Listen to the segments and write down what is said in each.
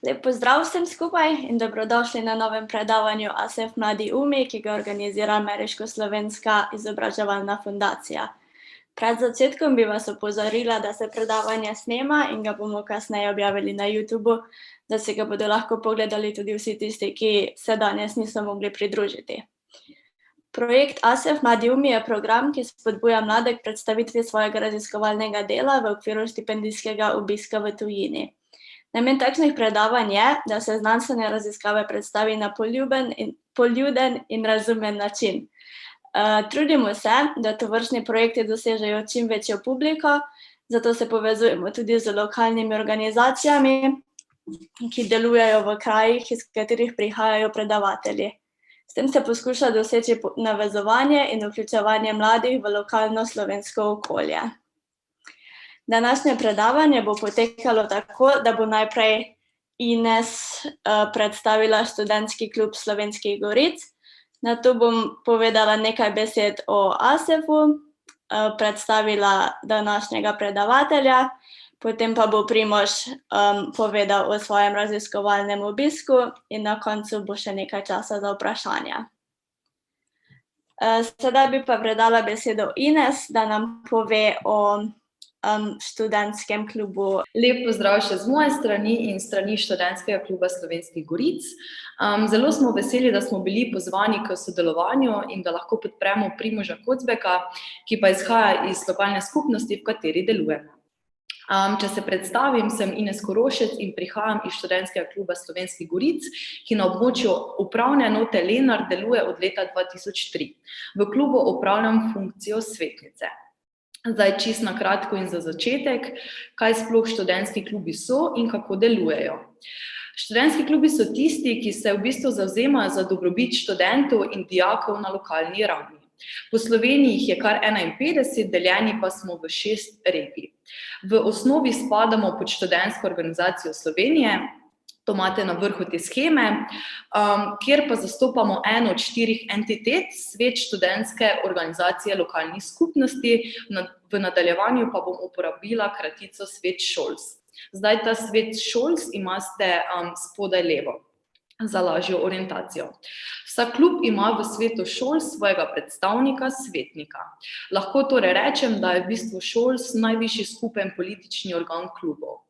Lep pozdrav vsem skupaj in dobrodošli na novem predavanju ASEF Mladi umi, ki ga organizira Ameriško-slovenska izobraževalna fundacija. Pred začetkom bi vas opozorila, da se predavanje snema in ga bomo kasneje objavili na YouTubu, da si ga bodo lahko pogledali tudi vsi tisti, ki se danes niso mogli pridružiti. Projekt ASEF Mladi umi je program, ki spodbuja mlade k predstavitvi svojega raziskovalnega dela v okviru štipendijskega obiska v tujini. Namen takšnih predavanj je, da se znanstvene raziskave predstavi na poljuden in razumen način. Trudimo se, da tovrstni projekti dosežejo čim večjo publiko, zato se povezujemo tudi z lokalnimi organizacijami, ki delujejo v krajih, iz katerih prihajajo predavatelji. S tem se poskuša doseči navezovanje in vključevanje mladih v lokalno slovensko okolje. Današnje predavanje bo potekalo tako, da bo najprej Ines predstavila študentski klub Slovenskih goric, nato bom povedala nekaj besed o ASEF-u, predstavila današnjega predavatelja, potem pa bo Primož povedal o svojem raziskovalnem obisku in na koncu bo še nekaj časa za vprašanja. Sedaj bi pa predala besedo Ines, da nam pove o študentskem klubu. Lep pozdrav še z moje strani in strani študentskega kluba Slovenskih goric. Zelo smo veseli, da smo bili pozvani k sodelovanju in da lahko podpremo Primoža Kocbeka, ki pa izhaja iz lokalne skupnosti, v kateri delujemo. Če se predstavim, sem Ines Korošec in prihajam iz študentskega kluba Slovenskih goric, ki na območju upravne enote Lenart deluje od leta 2003. V klubu opravljam funkcijo svetnice. Zdaj čisto na kratko in za začetek, kaj sploh študentski klubi so in kako delujejo. Študentski klubi so tisti, ki se v bistvu zavzemajo za dobrobit študentov in dijakov na lokalni ravni. Po Sloveniji jih je kar 51, deljeni pa smo v 6 regij. V osnovi spadamo pod Študentsko organizacijo Slovenije, to imate na vrhu te sheme, kjer pa zastopamo eno od 4 entitet, Svet študentske organizacije lokalnih skupnosti, v nadaljevanju pa bom uporabila kratico Svet Šols. Zdaj ta Svet Šols imate spodaj levo, za lažjo orientacijo. Vsak klub ima v Svetu Šols svojega predstavnika, svetnika. Lahko torej rečem, da je v bistvu Šols najvišji skupen politični organ klubov.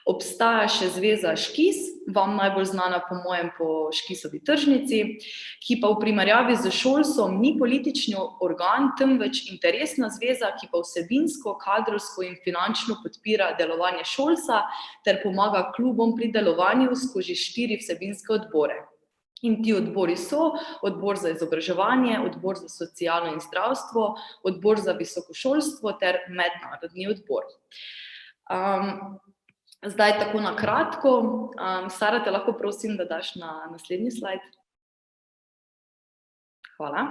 Obstaja še zveza Škis, vam najbolj znana po mojem po Škisovi tržnici, ki pa v primerjavi z Šolsom ni politični organ, temveč interesna zveza, ki pa vsebinsko, kadrovsko in finančno podpira delovanje Šolsa ter pomaga klubom pri delovanju skozi 4 vsebinske odbore. In ti odbori so odbor za izobraževanje, odbor za socialno in zdravstvo, odbor za visoko šolstvo ter mednarodni odbor. Zdaj tako na kratko, Sara, te lahko prosim, da daš na naslednji slajd. Hvala.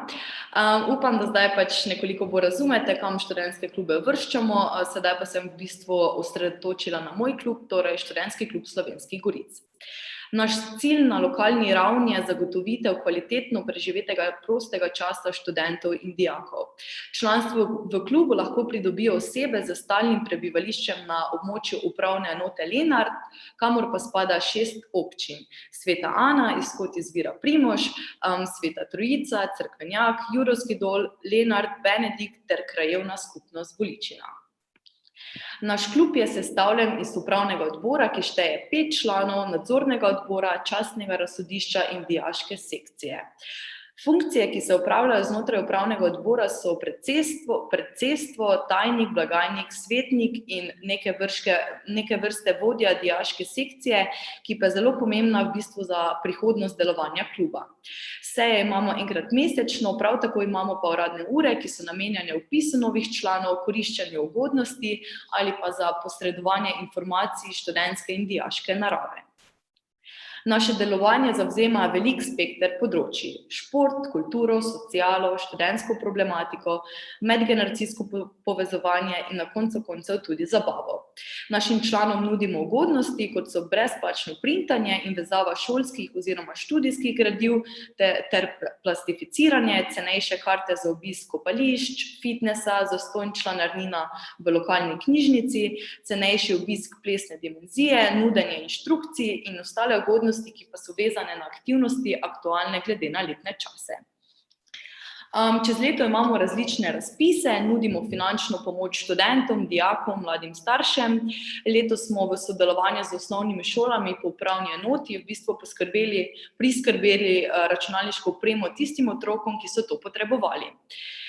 Upam, da zdaj nekoliko bolj razumete, kam študentske klube uvrščamo, sedaj pa sem v bistvu osredotočila na moj klub, torej Študentski klub Slovenskih goric. Naš cilj na lokalni ravni je zagotovitev kvalitetno preživetega prostega časa študentov in dijakov. Članstvo v klubu lahko pridobijo osebe z stalnim prebivališčem na območju upravne enote Lenart, kamor pa spada 6 občin. Sveta Ana, iz kod izvira Primož, Sveta Trojica, Cerkvenjak, Jurovski Dol, Lenart, Benedikt ter krajevna skupnost Goličina. Naš klub je sestavljen iz upravnega odbora, ki šteje 5 članov, nadzornega odbora, častnega razsodišča in dijaške sekcije. Funkcije, ki se opravljajo znotraj upravnega odbora, so predsedstvo, tajnik, blagajnik, svetnik in neke vrste vodja dijaške sekcije, ki pa je zelo pomembna v bistvu za prihodnost delovanja kluba. Seje imamo enkrat mesečno, prav tako imamo pa uradne ure, ki so namenjene vpisu novih članov, koriščenju ugodnosti ali pa za posredovanje informacij študentske in dijaške narave. Naše delovanje zavzema velik spekter področij: šport, kulturo, socialo, študentsko problematiko, medgeneracijsko povezovanje in na koncu koncev tudi zabavo. Našim članom nudimo ugodnosti, kot so brezplačno printanje in vezava šolskih oziroma študijskih gradiv ter plastificiranje, cenejše karte za obisk kopališč, fitnesa, zastonj članarnina v lokalni knjižnici, cenejši obisk plesne dimenzije, nudenje inštrukcij in ostale ugodnosti, ki pa so vezane na aktivnosti aktualne glede na letne čase. Čez leto imamo različne razpise, nudimo finančno pomoč študentom, dijakom, mladim staršem. Letos smo v sodelovanju z osnovnimi šolami po upravni enoti v bistvu priskrbeli računalniško opremo tistim otrokom, ki so to potrebovali.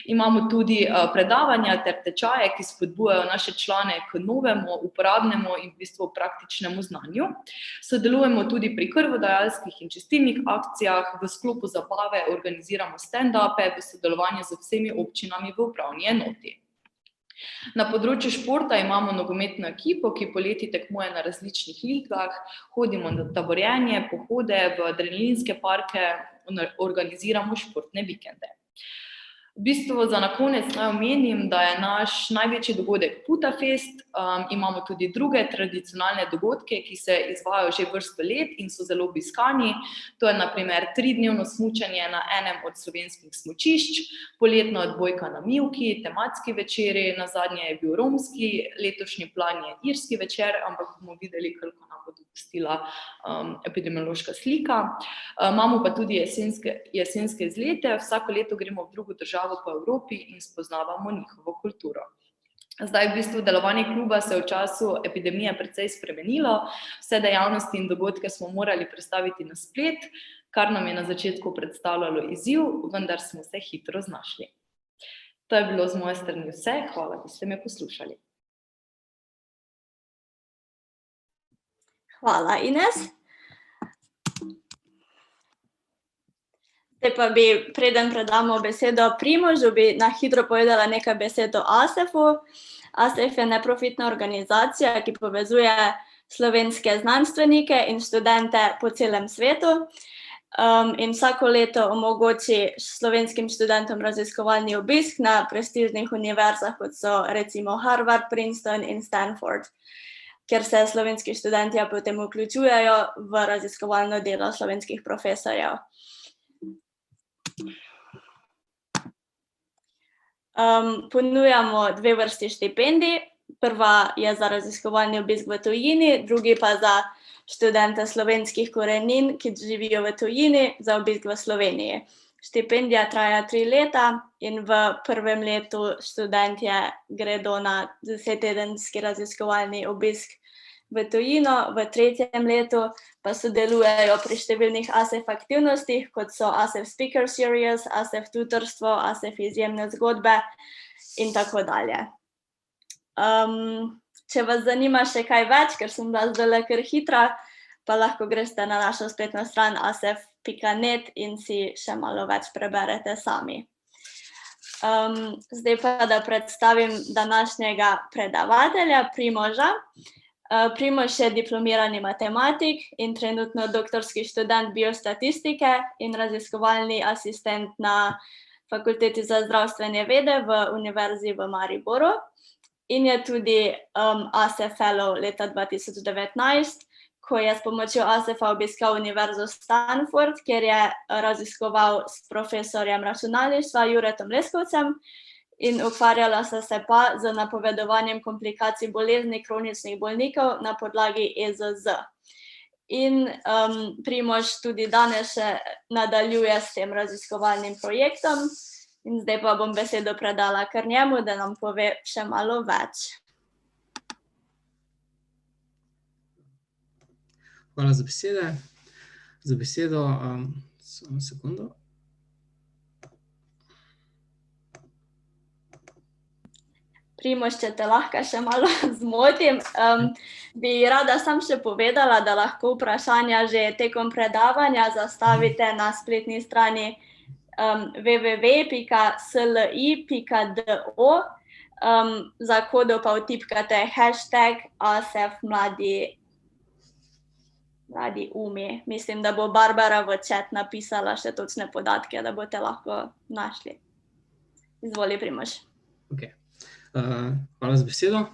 Imamo tudi predavanja ter tečaje, ki spodbujajo naše člane k novemu, uporabnemu in v bistvu praktičnemu znanju. Sodelujemo tudi pri krvodajalskih in čistilnih akcijah, v sklopu zabave organiziramo stand-upe v sodelovanju z vsemi občinami v upravni enoti. Na področju športa imamo nogometno ekipo, ki poleti tekmuje na različnih ligah, hodimo na taborjenje, pohode, v adrenalinske parke, organiziramo športne vikende. V bistvu za na konec naj omenim, da je naš največji dogodek Putafest, imamo tudi druge tradicionalne dogodke, ki se izvajajo že vrsto let in so zelo obiskani. To je na primer 3-dnevno smučanje na enem od slovenskih smučišč, poletna odbojka na mivki, tematski večeri, nazadnje je bil romski, letošnji plan je irski večer, ampak bomo videli, koliko nam bo dopustila epidemiološka slika. Imamo pa tudi jesenske izlete, vsako leto gremo v drugo državo po Evropi in spoznavamo njihovo kulturo. Zdaj v bistvu delovanje kluba se je v času epidemije precej spremenilo, vse dejavnosti in dogodke smo morali prestaviti na splet, kar nam je na začetku predstavljalo izziv, vendar smo se hitro znašli. To je bilo z moje strani vse, hvala, da ste me poslušali. Hvala, Ines. Zdaj pa bi, preden predamo besedo Primožu, bi na hitro povedala nekaj besed o ASEF-u. ASEF je neprofitna organizacija, ki povezuje slovenske znanstvenike in študente po celem svetu. In vsako leto omogoči slovenskim študentom raziskovalni obisk na prestižnih univerzah, kot so recimo Harvard, Princeton in Stanford, kjer se slovenski študenti potem vključujejo v raziskovalno delo slovenskih profesorjev. Ponujamo 2 vrsti štipendij. Prva je za raziskovalni obisk v tujini, drugi pa za študente slovenskih korenin, ki živijo v tujini, za obisk v Sloveniji. Štipendija traja 3 leta in v prvem letu študentje gredo na 10-tedenski raziskovalni obisk v tujino, v 3. letu pa sodelujejo pri številnih ASEF aktivnostih, kot so ASEF Speaker Series, ASEF tutorstvo, ASEF izjemne zgodbe in tako dalje. Če vas zanima še kaj več, ker sem bila zdajle kar hitra, pa lahko greste na našo spletno stran asef.net in si še malo več preberete sami. Zdaj pa, da predstavim današnjega predavatelja, Primoža. Primož je diplomirani matematik in trenutno doktorski študent biostatistike in raziskovalni asistent na Fakulteti za zdravstvene vede v Univerzi v Mariboru in je tudi ASEF Fellow leta 2019, ko je s pomočjo ASEF-a obiskal Univerzo Stanford, kjer je raziskoval s profesorjem računalništva Juretom Leskovcem in ukvarjala se pa z napovedovanjem komplikacij bolezni kroničnih bolnikov na podlagi EZZ. In Primož tudi danes še nadaljuje s tem raziskovalnim projektom. In zdaj pa bom besedo predala kar njemu, da nam pove še malo več. Hvala za besedo. Samo sekundo. Primož, če te lahko še malo zmotim, bi rada sam še povedala, da lahko vprašanja že tekom predavanja zastavite na spletni strani www.sli.do, za kodo pa vtipkate #mladiumi. Mislim, da bo Barbara v chat napisala še točne podatke, da boste lahko našli. Izvoli, Primož. Okay. Hvala za besedo.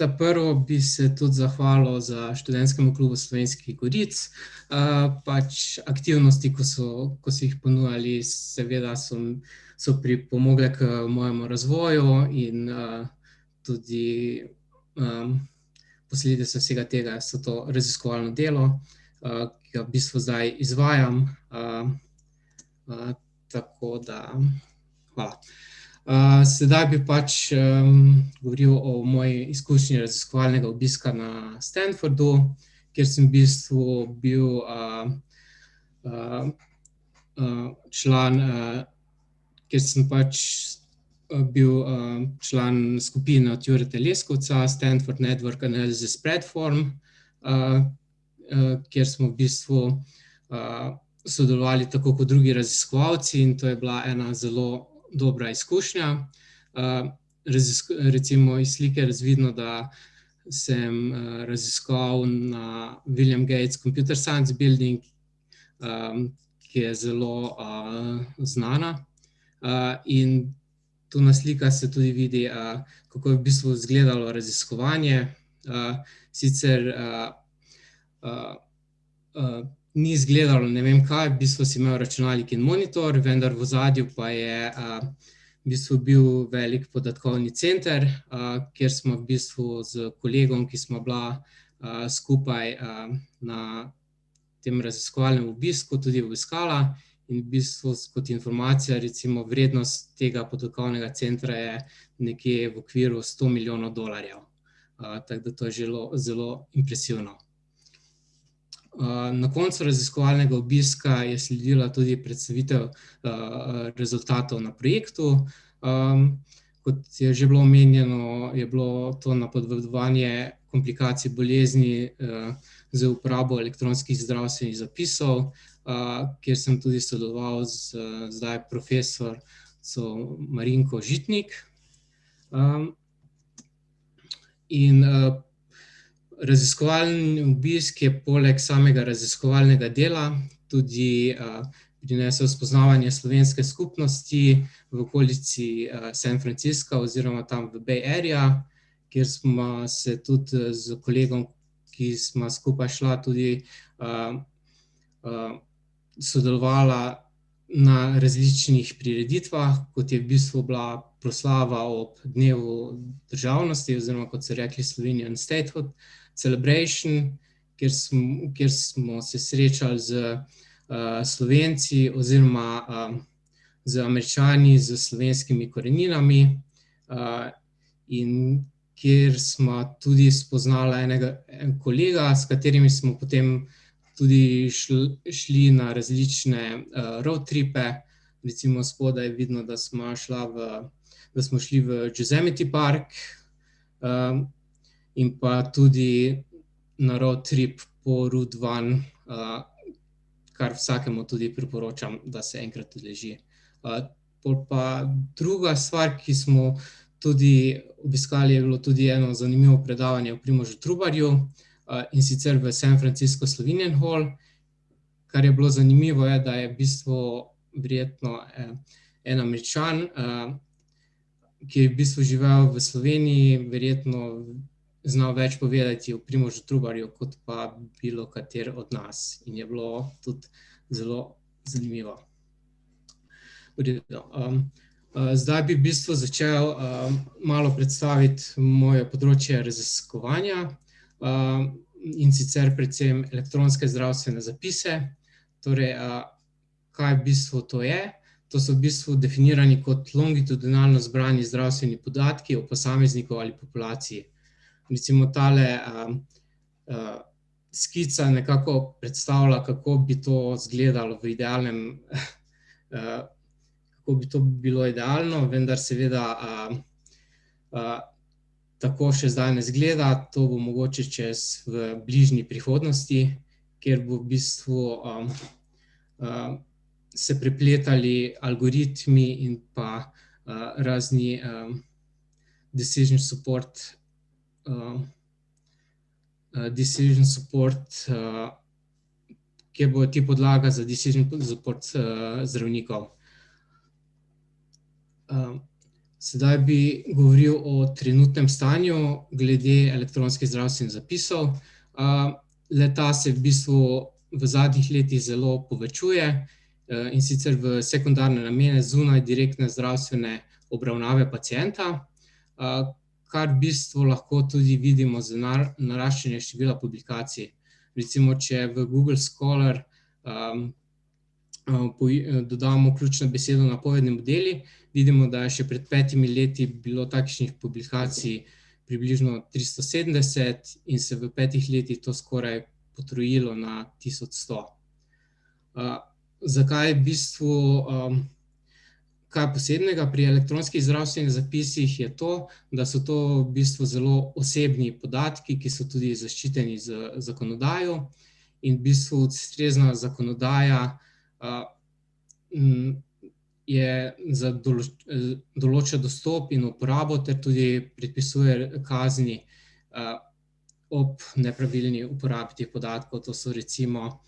Prvo bi se tudi zahvalil za študentskemu klubu Slovenskih Goric. Pač aktivnosti, ko so jih ponujali, seveda so pripomogle k mojemu razvoju in tudi posledica vsega tega so to raziskovalno delo, ki ga v bistvu zdaj izvajam. Tako da, hvala. Sedaj bi pač govoril o moji izkušnji raziskovalnega obiska na Stanfordu, kjer sem v bistvu bil član, kjer sem pač bil član skupine od Jureta Leskovca, Stanford Network Analysis Platform, kjer smo v bistvu sodelovali tako kot drugi raziskovalci in to je bila ena zelo dobra izkušnja. Recimo iz slike je razvidno, da sem raziskoval na William Gates Computer Science Building, ki je zelo znana. In tu na slikah se tudi vidi, kako je v bistvu izgledalo raziskovanje. Sicer ni izgledalo ne vem kaj, v bistvu si imel računalnik in monitor, vendar v ozadju pa je v bistvu bil velik podatkovni center, kjer smo v bistvu s kolegom, ki smo bila skupaj na tem raziskovalnem obisku, tudi obiskala in v bistvu kot informacija, recimo vrednost tega podatkovnega centra je nekje v okviru $100 milijonov. Tako da to je zelo impresivno. Na koncu raziskovalnega obiska je sledila tudi predstavitev rezultatov na projektu. Kot je že bilo omenjeno, je bilo to napovedovanje komplikacij bolezni z uporabo elektronskih zdravstvenih zapisov, kjer sem tudi sodeloval z zdaj profesorico Marinko Žitnik. In raziskovalni obisk je poleg samega raziskovalnega dela tudi prinesel spoznavanje slovenske skupnosti v okolici San Francisca oziroma tam v Bay Area, kjer smo se tudi z kolegom, ki smo skupaj šla, tudi sodelovala na različnih prireditvah, kot je v bistvu bila proslava ob dnevu državnosti oziroma kot so rekli Slovenian Statehood Celebration, kjer smo se srečali z Slovenci oziroma z Američani z slovenskimi koreninami in kjer smo tudi spoznali enega kolega, s katerimi smo potem tudi šli na različne road tripe. Recimo spodaj je vidno, da smo šli v Yosemite Park in pa tudi na road trip po Route 1, kar vsakemu tudi priporočam, da se enkrat udeleži. Pol pa druga stvar, ki smo tudi obiskali, je bilo tudi eno zanimivo predavanje o Primožu Trubarju, in sicer v San Francisco Slovenian Hall. Kar je bilo zanimivo je, da je v bistvu verjetno en Američan, ki je v bistvu živel v Sloveniji, verjetno znal več povedati o Primožu Trubarju, kot pa bilo kateri od nas. In je bilo tudi zelo zanimivo. Zdaj bi v bistvu začel malo predstaviti moje področje raziskovanja, in sicer predvsem elektronske zdravstvene zapise. Torej, kaj v bistvu to je? To so v bistvu definirani kot longitudinalno zbrani zdravstveni podatki o posamezniku ali populaciji. Recimo tale skica nekako predstavlja, kako bi to izgledalo v idealnem, kako bi to bilo idealno, vendar seveda tako še zdaj ne izgleda. To bo mogoče v bližnji prihodnosti, kjer bo v bistvu se prepletali algoritmi in pa razni decision support, kjer bodo ti podlaga za decision support zdravnikov. Sedaj bi govoril o trenutnem stanju glede elektronskih zdravstvenih zapisov. Le-ta se v bistvu v zadnjih letih zelo povečuje, in sicer v sekundarne namene zunaj direktne zdravstvene obravnave pacienta, kar v bistvu lahko tudi vidimo z naraščanjem števila publikacij. Recimo, če v Google Scholar dodamo ključno besedo napovedni modeli, vidimo, da je še pred 5 leti bilo takšnih publikacij približno 370 in se v 5 letih to skoraj potrojilo na 1100. Zakaj v bistvu, kaj posebnega pri elektronskih zdravstvenih zapisih je to, da so to v bistvu zelo osebni podatki, ki so tudi zaščiteni z zakonodajo, in v bistvu ustrezna zakonodaja določa dostop in uporabo ter tudi predpisuje kazni ob nepravilni uporabi teh podatkov. To so recimo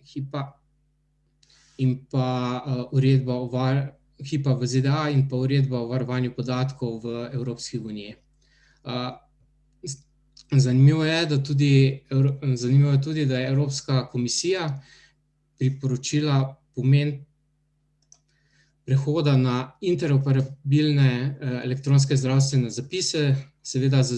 HIPAA in pa uredba HIPAA v ZDA in pa uredba o varovanju podatkov v Evropski uniji. Zanimivo je tudi, da je Evropska komisija priporočila pomen prehoda na interoperabilne elektronske zdravstvene zapise, seveda z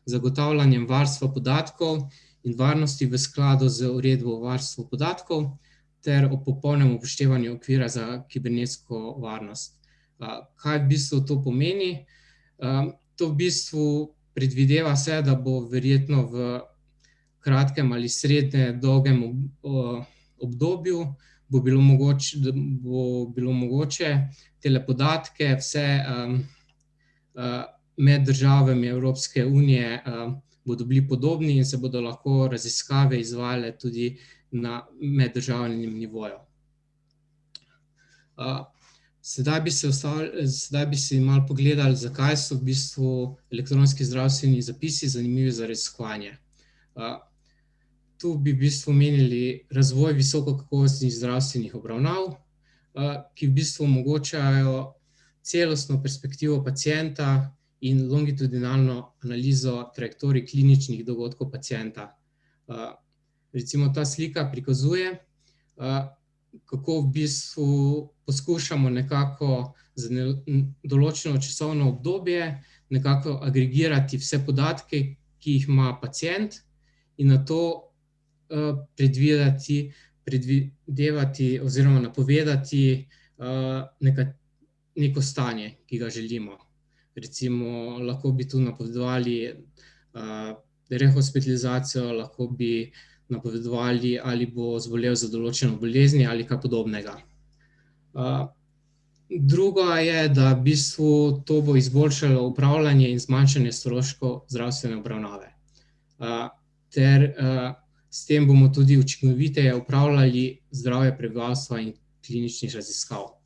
zagotavljanjem varstva podatkov in varnosti v skladu z uredbo o varstvu podatkov ter o popolnem upoštevanju okvira za kibernetsko varnost. Kaj v bistvu to pomeni? To v bistvu predvideva se, da bo verjetno v kratkem ali srednje dolgem obdobju bo bilo mogoče tele podatke vse med državami Evropske unije bodo bili podobni in se bodo lahko raziskave izvajale tudi na meddržavnem nivoju. Sedaj bi si malo pogledali, zakaj so v bistvu elektronski zdravstveni zapisi zanimivi za raziskovanje. Tu bi v bistvu omenili razvoj visokokakovostnih zdravstvenih obravnav, ki v bistvu omogočajo celostno perspektivo pacienta in longitudinalno analizo trajektorij kliničnih dogodkov pacienta. Recimo ta slika prikazuje, kako v bistvu poskušamo nekako za določeno časovno obdobje nekako agregirati vse podatke, ki jih ima pacient, in nato predvidevati oziroma napovedati neko stanje, ki ga želimo. Recimo, lahko bi tu napovedovali rehospitalizacijo, lahko bi napovedovali, ali bo zbolel za določeno bolezni ali kaj podobnega. Drugo je, da v bistvu to bo izboljšalo upravljanje in zmanjšanje stroškov zdravstvene obravnave. Ter s tem bomo tudi učinkoviteje upravljali zdravje prebivalstva in kliničnih raziskav.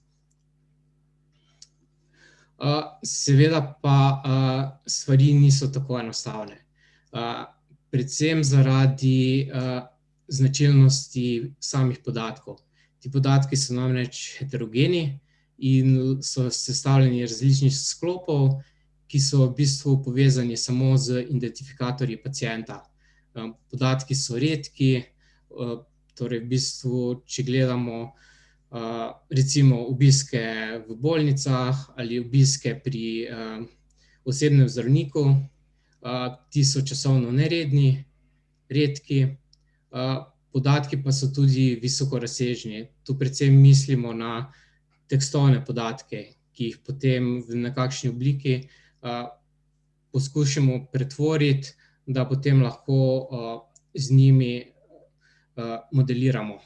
Seveda pa stvari niso tako enostavne. Predvsem zaradi značilnosti samih podatkov. Ti podatki so namreč heterogeni in so sestavljeni iz različnih sklopov, ki so v bistvu povezani samo z identifikatorji pacienta. Podatki so redki, torej v bistvu, če gledamo recimo obiske v bolnicah ali obiske pri osebnem zdravniku, ti so časovno neredni, redki, podatki pa so tudi visokorazsežni. Tu predvsem mislimo na tekstovne podatke, ki jih potem v nekakšni obliki poskušamo pretvoriti, da potem lahko z njimi modeliramo.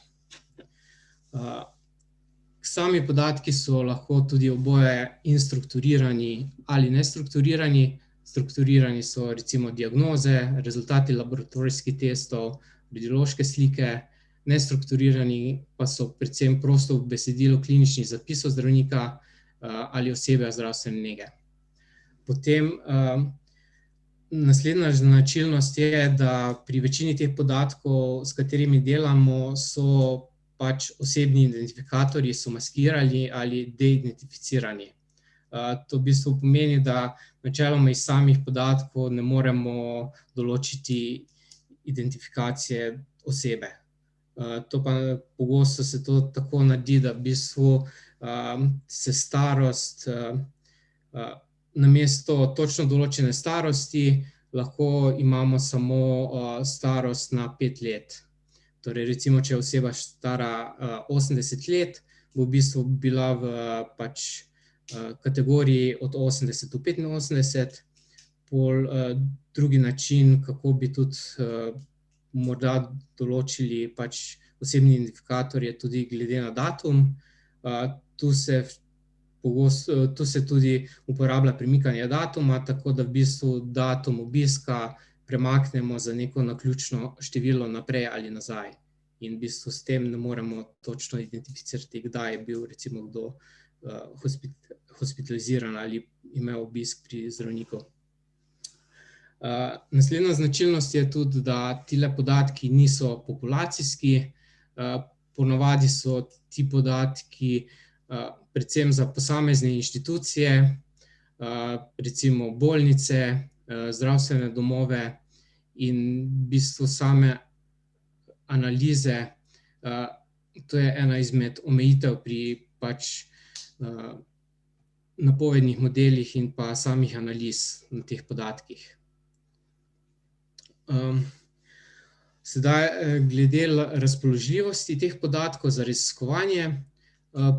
Sami podatki so lahko tudi oboje in strukturirani ali nestrukturirani. Strukturirani so recimo diagnoze, rezultati laboratorijskih testov, radiološke slike, nestrukturirani pa so predvsem prosto v besedilu kliničnih zapisov zdravnika ali osebe zdravstvene nege. Potem naslednja značilnost je, da pri večini teh podatkov, s katerimi delamo, so pač osebni identifikatorji so maskirani ali deidentificirani. To v bistvu pomeni, da načeloma iz samih podatkov ne moremo določiti identifikacije osebe. To pa pogosto se to tako naredi, da v bistvu se starost namesto točno določene starosti lahko imamo samo starost na 5 let. Torej, recimo, če je oseba stara 80 let, bo v bistvu bila v kategoriji od 80 do 85. Drugi način, kako bi tudi morda določili osebni identifikator, je tudi glede na datum. Tu se tudi uporablja premikanje datuma, tako da v bistvu datum obiska premaknemo za neko naključno število naprej ali nazaj. In v bistvu s tem ne moremo točno identificirati, kdaj je bil recimo kdo hospitaliziran ali imel obisk pri zdravniku. Naslednja značilnost je tudi, da tile podatki niso populacijski. Ponavadi so ti podatki predvsem za posamezne inštitucije, recimo bolnice, zdravstvene domove in v bistvu same analize. To je ena izmed omejitev pri napovednih modelih in pa samih analiz na teh podatkih. Sedaj, glede razpoložljivosti teh podatkov za raziskovanje,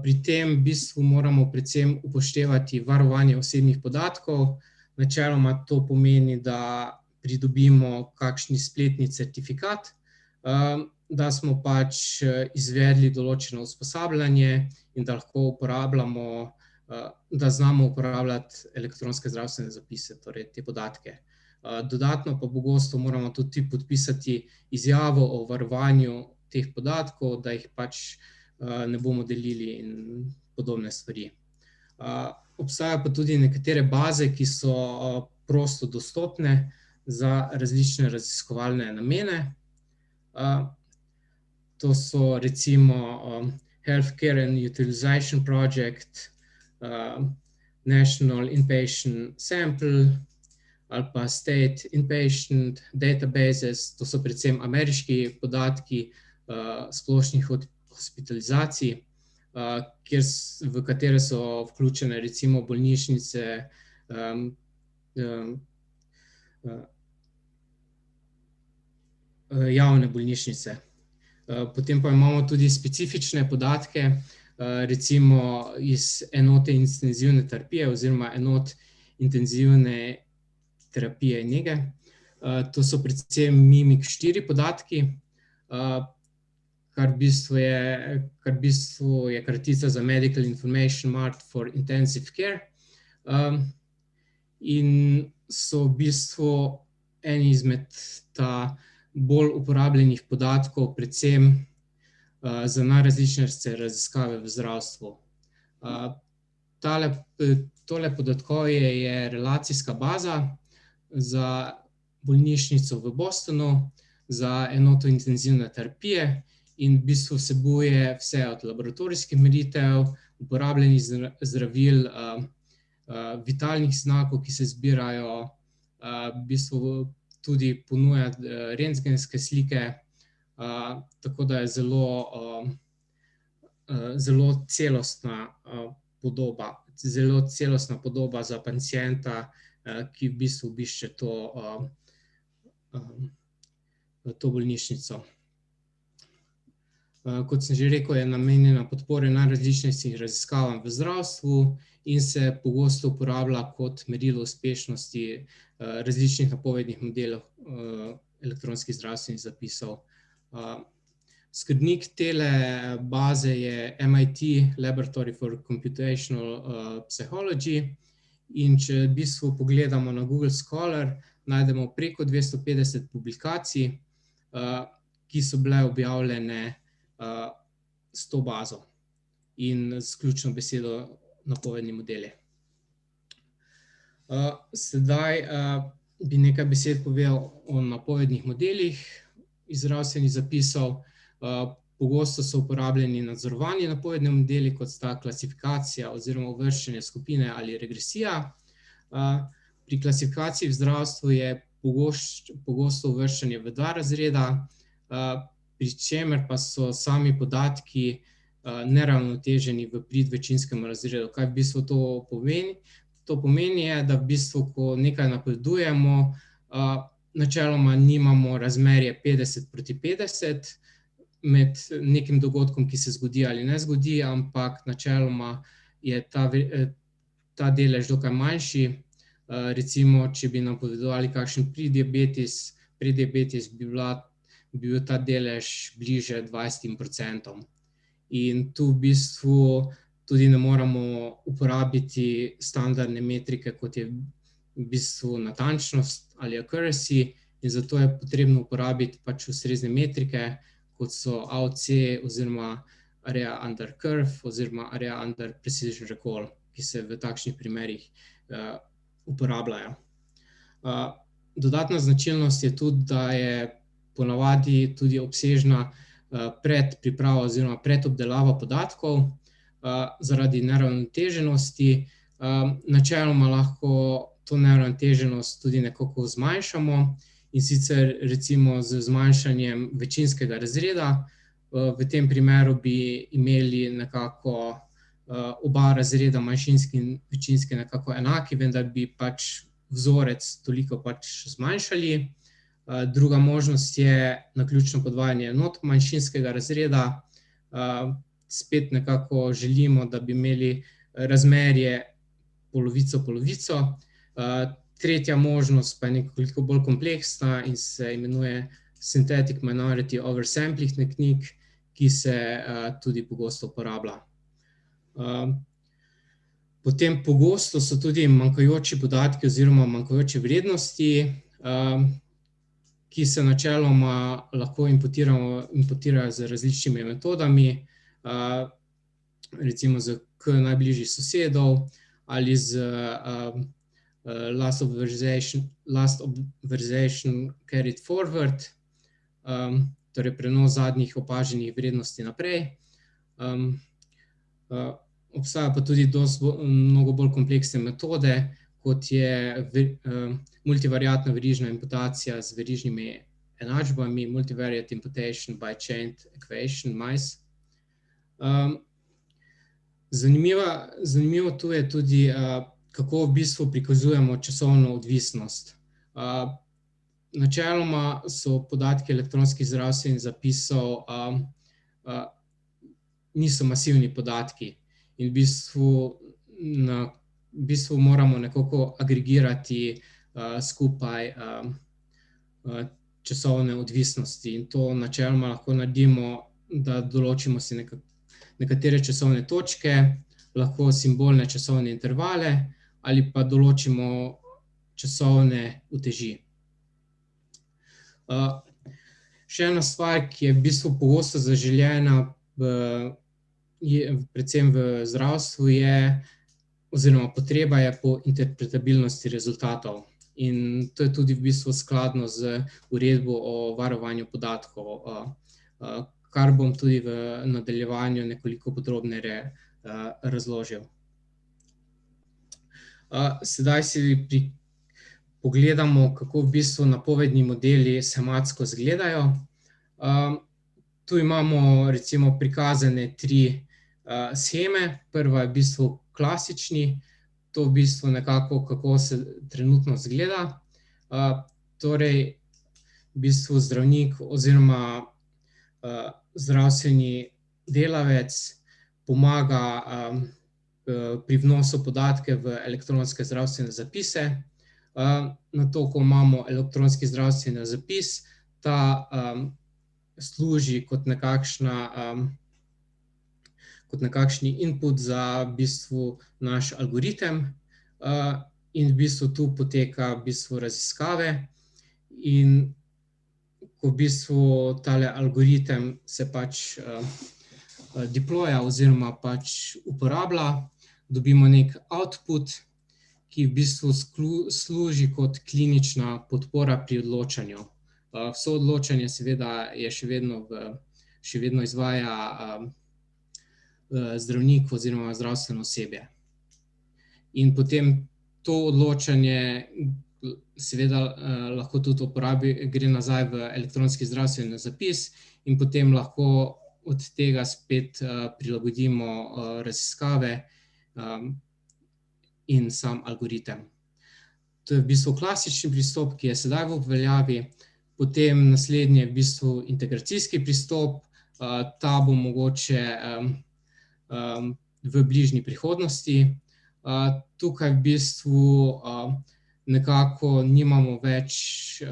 pri tem v bistvu moramo predvsem upoštevati varovanje osebnih podatkov. Načeloma to pomeni, da pridobimo kakšni spletni certifikat, da smo izvedli določeno usposabljanje in da lahko uporabljamo, da znamo uporabljati elektronske zdravstvene zapise, torej te podatke. Dodatno pa pogosto moramo tudi podpisati izjavo o varovanju teh podatkov, da jih ne bomo delili in podobne stvari. Obstajajo pa tudi nekatere baze, ki so prosto dostopne za različne raziskovalne namene. To so recimo Healthcare and Utilization Project, National Inpatient Sample ali pa State Inpatient Databases. To so predvsem ameriški podatki splošnih hospitalizacij, v katere so vključene recimo bolnišnice, javne bolnišnice. Potem pa imamo tudi specifične podatke, recimo iz enote intenzivne terapije oziroma enot intenzivne terapije in nege. To so predvsem MIMIC4 podatki, kar v bistvu je kratica za Medical Information Mart for Intensive Care. In so v bistvu eni izmed bolj uporabljenih podatkov, predvsem za najrazličnejše raziskave v zdravstvu. Tole podatkovje je relacijska baza za bolnišnico v Bostonu, za enoto intenzivne terapije in v bistvu vsebuje vse od laboratorijskih meritev, uporabljenih zdravil, vitalnih znakov, ki se zbirajo, v bistvu tudi ponuja rentgenske slike, tako da je zelo celostna podoba za pacienta, ki v bistvu obišče to bolnišnico. Kot sem že rekel, je namenjena podpori najrazličnejšim raziskavam v zdravstvu in se pogosto uporablja kot merilo uspešnosti različnih napovednih modelov elektronskih zdravstvenih zapisov. Skrbnik tele baze je MIT Laboratory for Computational Psychology in če v bistvu pogledamo na Google Scholar, najdemo preko 250 publikacij, ki so bile objavljene s to bazo in s ključno besedo napovedni modeli. Sedaj bi nekaj besed povedal o napovednih modelih iz zdravstvenih zapisov. Pogosto so uporabljeni nadzorovani napovedni modeli, kot sta klasifikacija oziroma uvrščanje skupine ali regresija. Pri klasifikaciji v zdravstvu je pogosto uvrščanje v 2 razreda, pri čemer pa so sami podatki neravnoteženi v prid večinskemu razredu. Kaj v bistvu to pomeni? To pomeni, da v bistvu, ko nekaj napovedujemo, načeloma nimamo razmerje 50:50 med nekim dogodkom, ki se zgodi ali ne zgodi, ampak načeloma je ta delež dokaj manjši. Recimo, če bi napovedovali kakšen prediabetes, bi bil ta delež bliže 20%. In tu v bistvu tudi ne moramo uporabiti standardne metrike, kot je v bistvu natančnost ali accuracy, in zato je potrebno uporabiti pač ustrezne metrike, kot so AUC oziroma area under curve oziroma area under precision recall, ki se v takšnih primerih uporabljajo. Dodatna značilnost je tudi, da je ponavadi tudi obsežna predpriprava oziroma predobdelava podatkov zaradi neravnoteženosti. Načeloma lahko to neravnoteženost tudi nekako zmanjšamo, in sicer recimo z zmanjšanjem večinskega razreda. V tem primeru bi imeli nekako oba razreda, manjšinski in večinski, nekako enaki, vendar bi pač vzorec toliko pač zmanjšali. Druga možnost je naključno podvajanje enot manjšinskega razreda. Spet nekako želimo, da bi imeli razmerje polovico-polovico. Tretja možnost pa je nekoliko bolj kompleksna in se imenuje synthetic minority oversampling technique, ki se tudi pogosto uporablja. Potem pogosto so tudi manjkajoči podatki oziroma manjkajoče vrednosti, ki se načeloma lahko imputirajo z različnimi metodami, recimo z k najbližjih sosedov ali z last observation carried forward, torej prenos zadnjih opaženih vrednosti naprej. Obstajajo pa tudi mnogo bolj kompleksne metode, kot je multivariatna verižna imputacija z verižnimi enačbami, multivariate imputation by chained equation, MICE. Zanimivo tu je tudi, kako v bistvu prikazujemo časovno odvisnost. Načeloma so podatki elektronskih zdravstvenih zapisov niso masivni podatki in v bistvu moramo nekako agregirati skupaj časovne odvisnosti, in to načeloma lahko naredimo, da določimo si nekatere časovne točke, lahko simbolne časovne intervale ali pa določimo časovne uteži. Še ena stvar, ki je v bistvu pogosto zaželena predvsem v zdravstvu, je oziroma potreba je po interpretabilnosti rezultatov, in to je tudi v bistvu skladno z uredbo o varovanju podatkov, kar bom tudi v nadaljevanju nekoliko podrobneje razložil. Sedaj si pogledamo, kako v bistvu napovedni modeli sematsko izgledajo. Tu imamo recimo prikazane 3 sheme. Prva je v bistvu klasični, to v bistvu nekako, kako se trenutno izgleda. Torej, v bistvu zdravnik oziroma zdravstveni delavec pomaga pri vnosu podatke v elektronske zdravstvene zapise. Nato, ko imamo elektronski zdravstveni zapis, ta služi kot nekakšni input za v bistvu naš algoritem, in v bistvu tu poteka v bistvu raziskave, in ko v bistvu tale algoritem se pač deploya oziroma pač uporablja, dobimo nek output, ki v bistvu služi kot klinična podpora pri odločanju. Vso odločanje seveda je še vedno v še vedno izvaja zdravnik oziroma zdravstveno osebje. In potem to odločanje seveda lahko tudi gre nazaj v elektronski zdravstveni zapis in potem lahko od tega spet prilagodimo raziskave in sam algoritem. To je v bistvu klasični pristop, ki je sedaj v uveljavi, potem naslednji je v bistvu integracijski pristop, ta bo mogoče v bližnji prihodnosti. Tukaj v bistvu nekako nimamo več,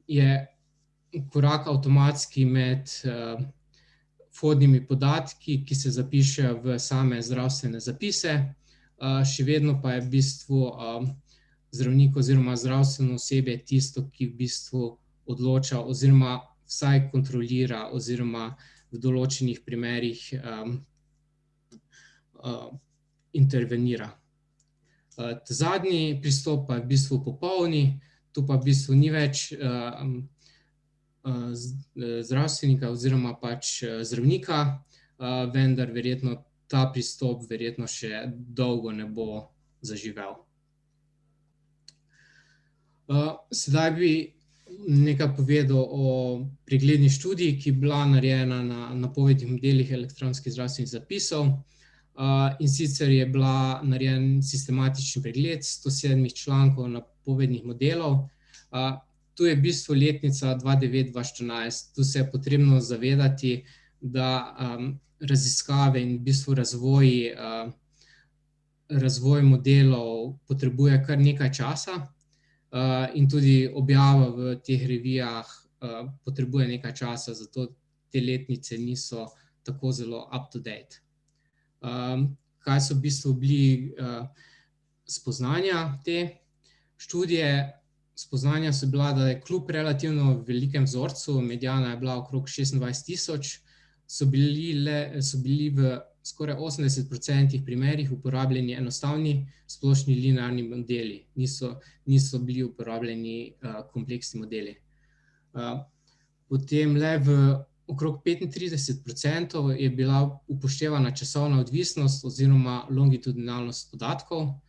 je korak avtomatski med vhodnimi podatki, ki se zapišejo v same zdravstvene zapise, še vedno pa je v bistvu zdravnik oziroma zdravstveno osebje tisto, ki v bistvu odloča oziroma vsaj kontrolira oziroma v določenih primerih intervenira. Zadnji pristop pa je v bistvu popolni, tu pa v bistvu ni več zdravstvenika oziroma pač zdravnika, vendar verjetno ta pristop verjetno še dolgo ne bo zaživel. Sedaj bi nekaj povedal o pregledni študiji, ki je bila narejena na napovednih modelih elektronskih zdravstvenih zapisov. In sicer je bila narejen sistematični pregled 107 člankov napovednih modelov. Tu je v bistvu letnica 2009-2014. Tu se je potrebno zavedati, da raziskave in v bistvu razvoj modelov potrebuje kar nekaj časa in tudi objava v teh revijah potrebuje nekaj časa, zato te letnice niso tako zelo up to date. Kaj so v bistvu bili spoznanja te študije? Spoznanja so bila, da je kljub relativno velikem vzorcu, mediana je bila okrog 26,000, so bili v skoraj 80% primerih uporabljeni enostavni splošni linearni modeli, niso bili uporabljeni kompleksni modeli. Potem le v okrog 35% je bila upoštevana časovna odvisnost oziroma longitudinalnost podatkov.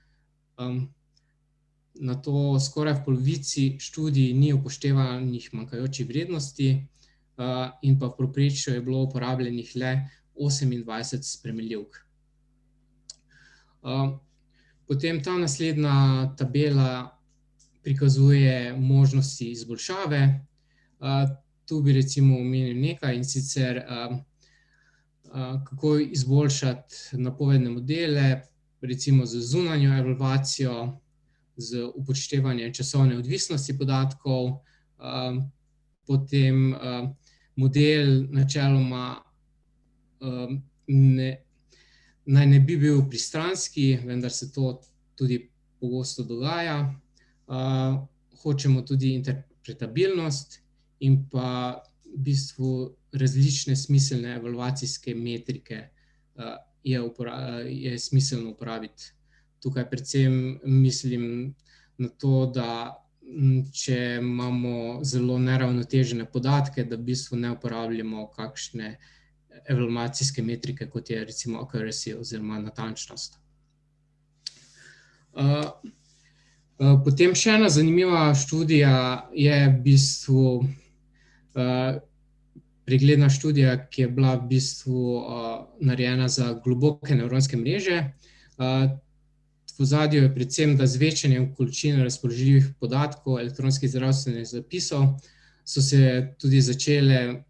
Na to skoraj v polovici študij ni upoštevanih manjkajočih vrednosti in pa v povprečju je bilo uporabljenih le 28 spremenljivk. Potem ta naslednja tabela prikazuje možnosti izboljšave. Tu bi recimo omenil nekaj, in sicer kako izboljšati napovedne modele, recimo z zunanjo evalvacijo, z upoštevanjem časovne odvisnosti podatkov, potem model načeloma naj ne bi bil pristranski, vendar se to tudi pogosto dogaja. Hočemo tudi interpretabilnost in pa v bistvu različne smiselne evalvacijske metrike je smiselno uporabiti. Tukaj predvsem mislim na to, da če imamo zelo neravnotežene podatke, da v bistvu ne uporabljamo kakšne evalvacijske metrike, kot je recimo accuracy oziroma natančnost. Potem še ena zanimiva študija je v bistvu pregledna študija, ki je bila v bistvu narejena za globoke nevronske mreže. V ozadju je predvsem, da z večanjem količine razpoložljivih podatkov elektronskih zdravstvenih zapisov so se tudi začele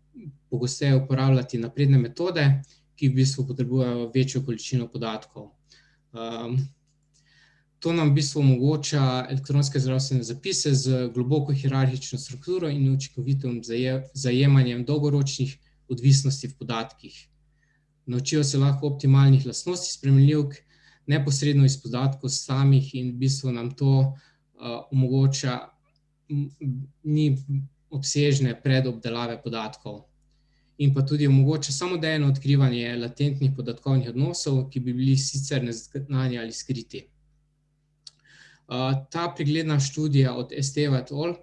pogosteje uporabljati napredne metode, ki v bistvu potrebujejo večjo količino podatkov. To nam v bistvu omogoča elektronske zdravstvene zapise z globoko hierarhično strukturo in učinkovitim zajemanjem dolgoročnih odvisnosti v podatkih. Naučijo se lahko optimalnih lastnosti spremenljivk, neposredno iz podatkov samih in v bistvu nam to omogoča ni obsežne predobdelave podatkov. In pa tudi omogoča samodejno odkrivanje latentnih podatkovnih odnosov, ki bi bili sicer neznani ali skriti. Ta pregledna študija od Esteva et al.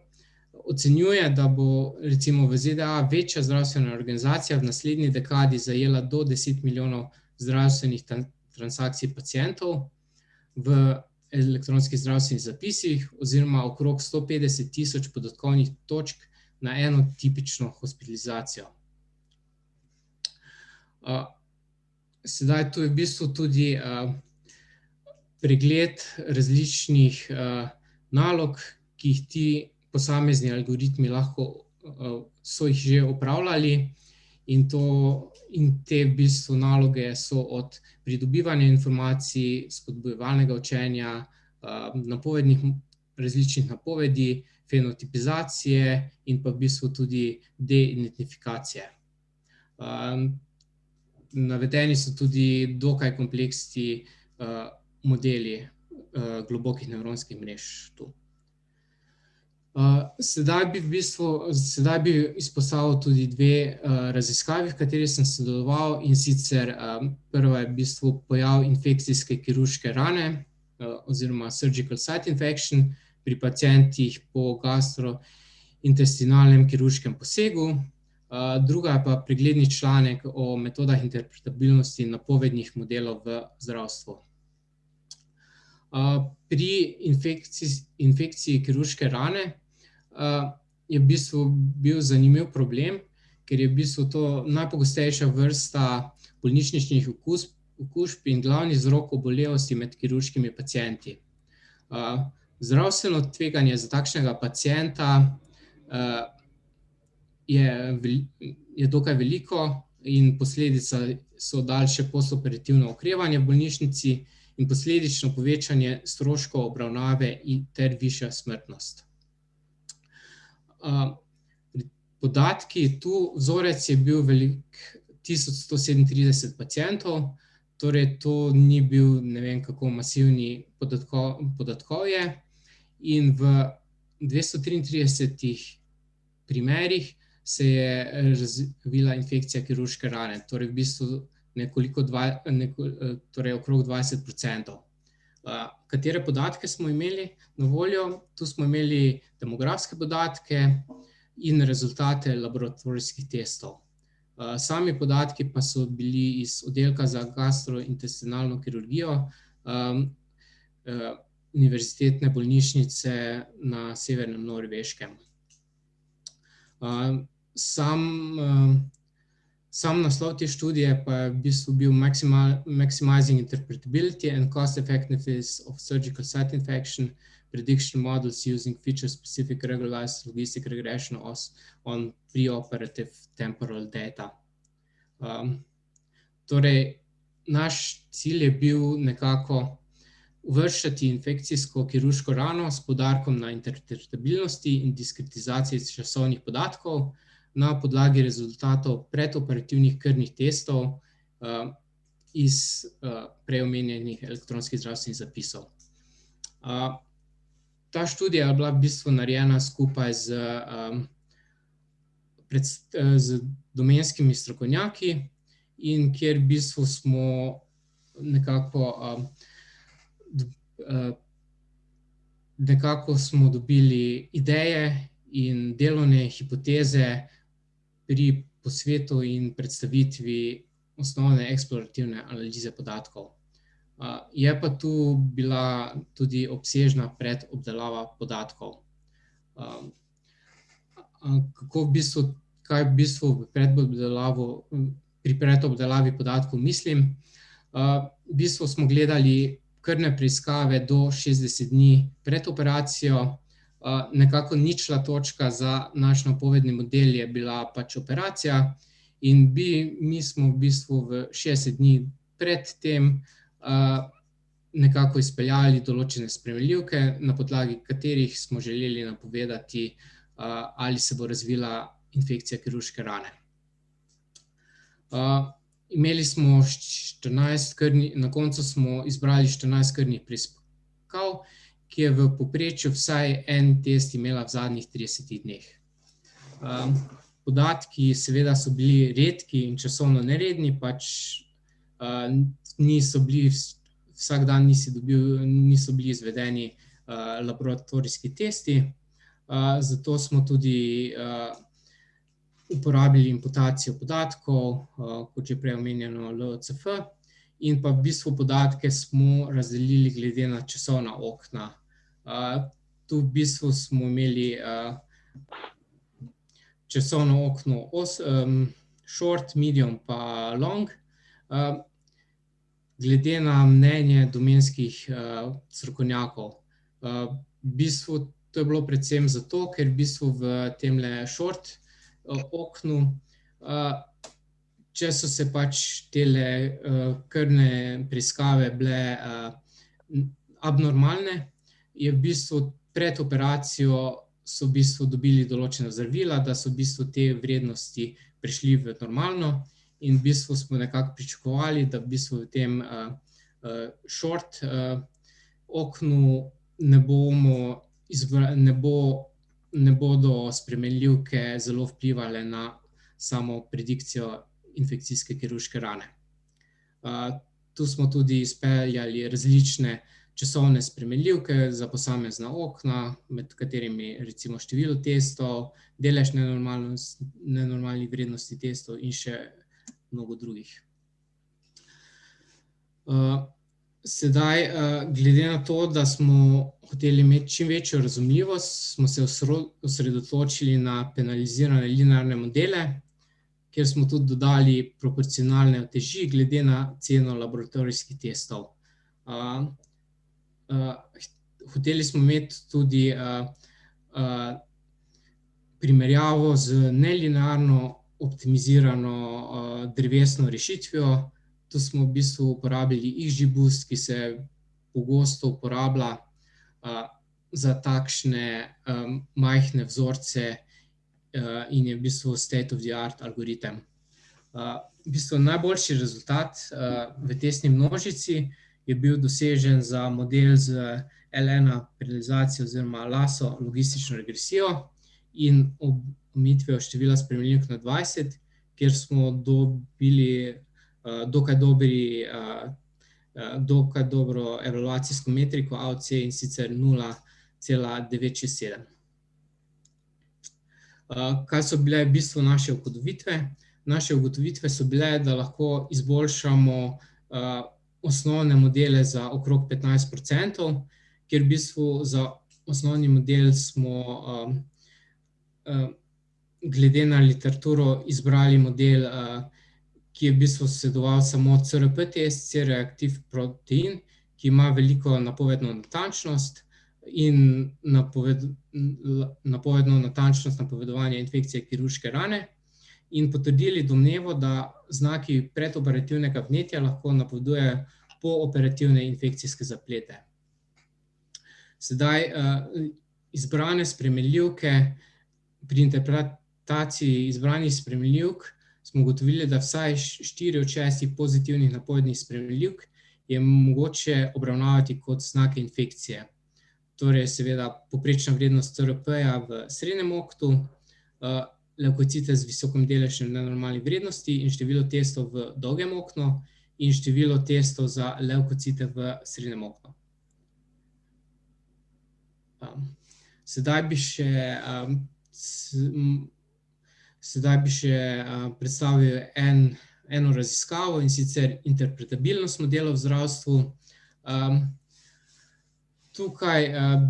Ocenjuje, da bo recimo v ZDA večja zdravstvena organizacija v naslednji dekadi zajela do 10 milijonov zdravstvenih transakcij pacientov v elektronskih zdravstvenih zapisih oziroma okrog 150 tisoč podatkovnih točk na eno tipično hospitalizacijo. Sedaj tu je v bistvu tudi pregled različnih nalog, ki jih ti posamezni algoritmi lahko so jih že opravljali in te v bistvu naloge so od pridobivanja informacij, spodbujevalnega učenja, različnih napovedi, fenotipizacije in pa v bistvu tudi deidentifikacije. Navedeni so tudi dokaj kompleksni modeli globokih nevronskih mrež tu. Sedaj bi izpostavil tudi dve raziskavi, v kateri sem sodeloval, in sicer prva je v bistvu pojav infekcijske kirurške rane oziroma surgical site infection pri pacientih po gastrointestinalnem kirurškem posegu. Druga je pa pregledni članek o metodah interpretabilnosti napovednih modelov v zdravstvu. Pri infekciji kirurške rane je v bistvu bil zanimiv problem, ker je v bistvu to najpogostejša vrsta bolnišničnih okužb in glavni vzrok obolevnosti med kirurškimi pacienti. Zdravstveno tveganje za takšnega pacienta je dokaj veliko in posledica so daljše postoperativno okrevanje v bolnišnici in posledično povečanje stroškov obravnave ter višja smrtnost. Podatki tu, vzorec je bil velik 1137 pacientov, torej to ni bil ne vem kako masivni podatkovje in v 233 primerih se je razvila infekcija kirurške rane, torej v bistvu torej okrog 20%. Katere podatke smo imeli na voljo? Tu smo imeli demografske podatke in rezultate laboratorijskih testov. Sami podatki pa so bili iz oddelka za gastrointestinalno kirurgijo Univerzitetne bolnišnice na severnem Norveškem. Sam naslov te študije pa je v bistvu bil Maximizing Interpretability and Cost Effectiveness of Surgical Site Infection Prediction Models using Feature-Specific Regularized Logistic Regression on Preoperative Temporal Data. Torej, naš cilj je bil nekako uvrščati infekcijsko kirurško rano s poudarkom na interpretabilnosti in diskretizaciji časovnih podatkov na podlagi rezultatov predoperativnih krvnih testov iz prej omenjenih elektronskih zdravstvenih zapisov. Ta študija je bila v bistvu narejena skupaj z domenskimi strokovnjaki in kjer v bistvu smo nekako smo dobili ideje in delovne hipoteze pri posvetu in predstavitvi osnovne eksplorativne analize podatkov. Je pa tu bila tudi obsežna predobdelava podatkov. Kaj v bistvu pri predobdelavi podatkov mislim? V bistvu smo gledali krvne preiskave do 60 dni pred operacijo. Nekako ničla točka za naš napovedni model je bila pač operacija in mi smo v bistvu v 60 dni pred tem nekako izpeljali določene spremenljivke, na podlagi katerih smo želeli napovedati, ali se bo razvila infekcija kirurške rane. Imeli smo 14 na koncu smo izbrali 14 krvnih preiskav, ki je v povprečju vsaj en test imela v zadnjih 30 dneh. Podatki seveda so bili redki in časovno neredni, pač niso bili vsak dan niso bili izvedeni laboratorijski testi. zato smo tudi uporabili imputacijo podatkov, kot že prej omenjeno LOCF, in pa v bistvu podatke smo razdelili glede na časovna okna. Tu v bistvu smo imeli časovno okno short, medium pa long. Glede na mnenje domenskih strokovnjakov. V bistvu to je bilo predvsem zato, ker v bistvu v temle short oknu, če so se pač tele krvne preiskave bile abnormalne, je v bistvu pred operacijo so v bistvu dobili določena zdravila, da so v bistvu te vrednosti prišli v normalno, in v bistvu smo nekako pričakovali, da v bistvu v tem short oknu ne bodo spremenljivke zelo vplivale na samo predikcijo infekcijske kirurške rane. Tu smo tudi izpeljali različne časovne spremenljivke za posamezna okna, med katerimi recimo število testov, delež nenormalnih vrednosti testov in še mnogo drugih. Sedaj, glede na to, da smo hoteli imeti čim večjo razumljivost, smo se osredotočili na penalizirane linearne modele, kjer smo tudi dodali proporcionalne uteži glede na ceno laboratorijskih testov. Hoteli smo imeti tudi primerjavo z nelinearno optimizirano drevesno rešitvijo. Tu smo v bistvu uporabili XGBoost, ki se pogosto uporablja za takšne majhne vzorce in je v bistvu state of the art algoritem. V bistvu najboljši rezultat v testni množici je bil dosežen za model z L1 paralelizacijo oziroma lasso logistično regresijo in omejitvijo števila spremenljivk na 20, kjer smo dobili dokaj dobro evaluacijsko metriko AOC, in sicer 0,967. Kaj so bile v bistvu naše ugotovitve? Naše ugotovitve so bile, da lahko izboljšamo osnovne modele za okrog 15%, kjer v bistvu za osnovni model smo glede na literaturo izbrali model, ki je v bistvu sledoval samo CRP test, C-reaktiv protein, ki ima veliko napovedno natančnost in napovedno natančnost napovedovanja infekcije kirurške rane, in potrdili domnevo, da znaki predoperativnega vnetja lahko napovedujejo pooperativne infekcijske zaplete. Sedaj, izbrane spremenljivke, pri interpretaciji izbranih spremenljivk smo ugotovili, da vsaj 4 od 6 pozitivnih napovednih spremenljivk je mogoče obravnavati kot znake infekcije. Torej, seveda, povprečna vrednost CRP-ja v srednjem oknu, levkocite z visokim deležem nenormalnih vrednosti in število testov v dolgem oknu in število testov za levkocite v srednjem oknu. Sedaj bi še predstavil eno raziskavo, in sicer interpretabilnost modelov v zdravstvu. Tukaj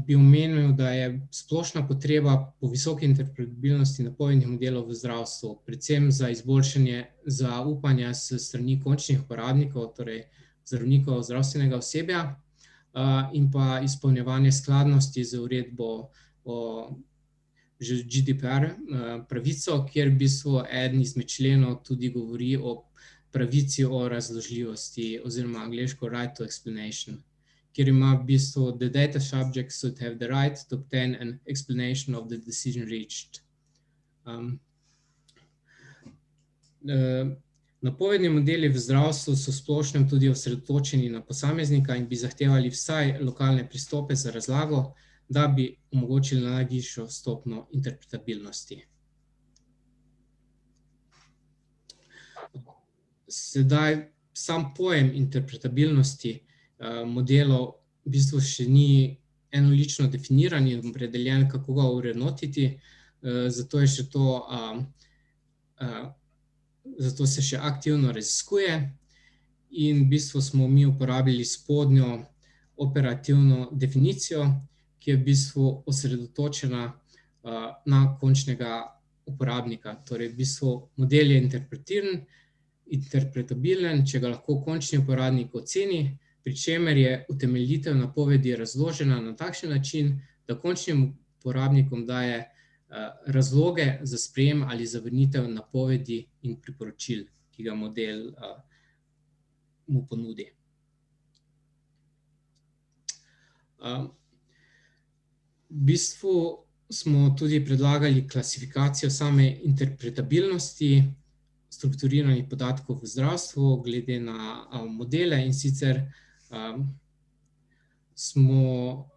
bi omenil, da je splošna potreba po visoki interpretabilnosti napovednih modelov v zdravstvu, predvsem za izboljšanje zaupanja s strani končnih uporabnikov, torej zdravnikov, zdravstvenega osebja, in pa izpolnjevanje skladnosti z uredbo o GDPR pravico, kjer v bistvu eden izmed členov tudi govori o pravici o razložljivosti oziroma angleško right to explanation, kjer ima v bistvu the data subjects should have the right to obtain an explanation of the decision reached. Napovedni modeli v zdravstvu so v splošnem tudi osredotočeni na posameznika in bi zahtevali vsaj lokalne pristope za razlago, da bi omogočili najvišjo stopnjo interpretabilnosti. Sedaj, sam pojem interpretabilnosti modelov v bistvu še ni enolično definiran in opredeljen, kako ga urednotiti, zato je še to, zato se še aktivno raziskuje in v bistvu smo mi uporabili spodnjo operativno definicijo, ki je v bistvu osredotočena na končnega uporabnika. Torej, v bistvu model je interpretabilen, če ga lahko končni uporabnik oceni, pri čemer je utemeljitev napovedi razložena na takšen način, da končnim uporabnikom daje razloge za sprejem ali zavrnitev napovedi in priporočil, ki ga model mu ponudi. V bistvu smo tudi predlagali klasifikacijo same interpretabilnosti strukturiranih podatkov v zdravstvu glede na modele, in sicer smo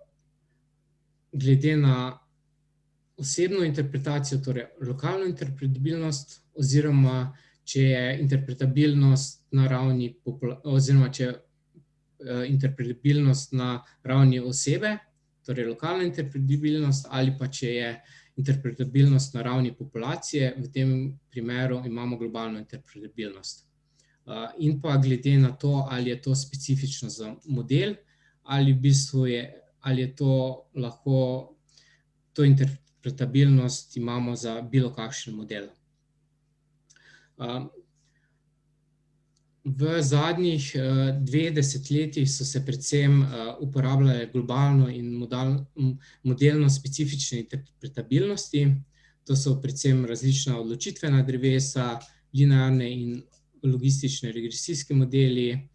glede na osebno interpretacijo, torej lokalno interpretabilnost, oziroma če je interpretabilnost na ravni oziroma če interpretabilnost na ravni osebe, torej lokalna interpretabilnost, ali pa če je interpretabilnost na ravni populacije, v tem primeru imamo globalno interpretabilnost. In pa glede na to, ali je to specifično za model, ali v bistvu ali je to lahko to interpretabilnost imamo za bilo kakšen model. V zadnjih 2 desetletjih so se predvsem uporabljale globalno in modelno specifične interpretabilnosti. To so predvsem različna odločitvena drevesa, linearne in logistične regresijske modeli,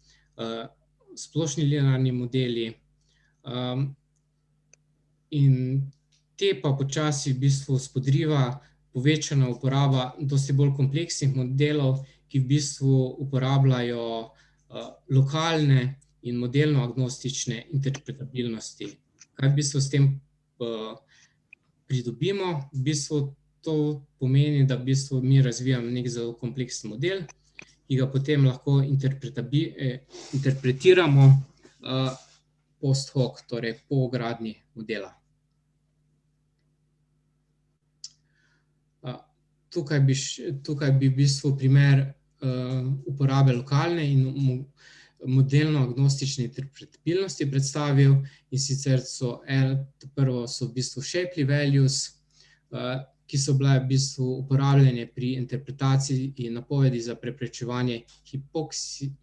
splošni linearni modeli, in te pa počasi v bistvu spodriva povečana uporaba dosti bolj kompleksnih modelov, ki v bistvu uporabljajo lokalne in modelno-agnostične interpretabilnosti. Kaj v bistvu s tem pridobimo? V bistvu to pomeni, da v bistvu mi razvijamo nek zelo kompleksen model, ki ga potem lahko interpretiramo post hoc, torej po gradnji modela. Tukaj bi v bistvu primer uporabe lokalne in modelno-agnostične interpretabilnosti predstavil, in sicer prvo so v bistvu Shapley values, ki so bile v bistvu uporabljene pri interpretaciji in napovedi za preprečevanje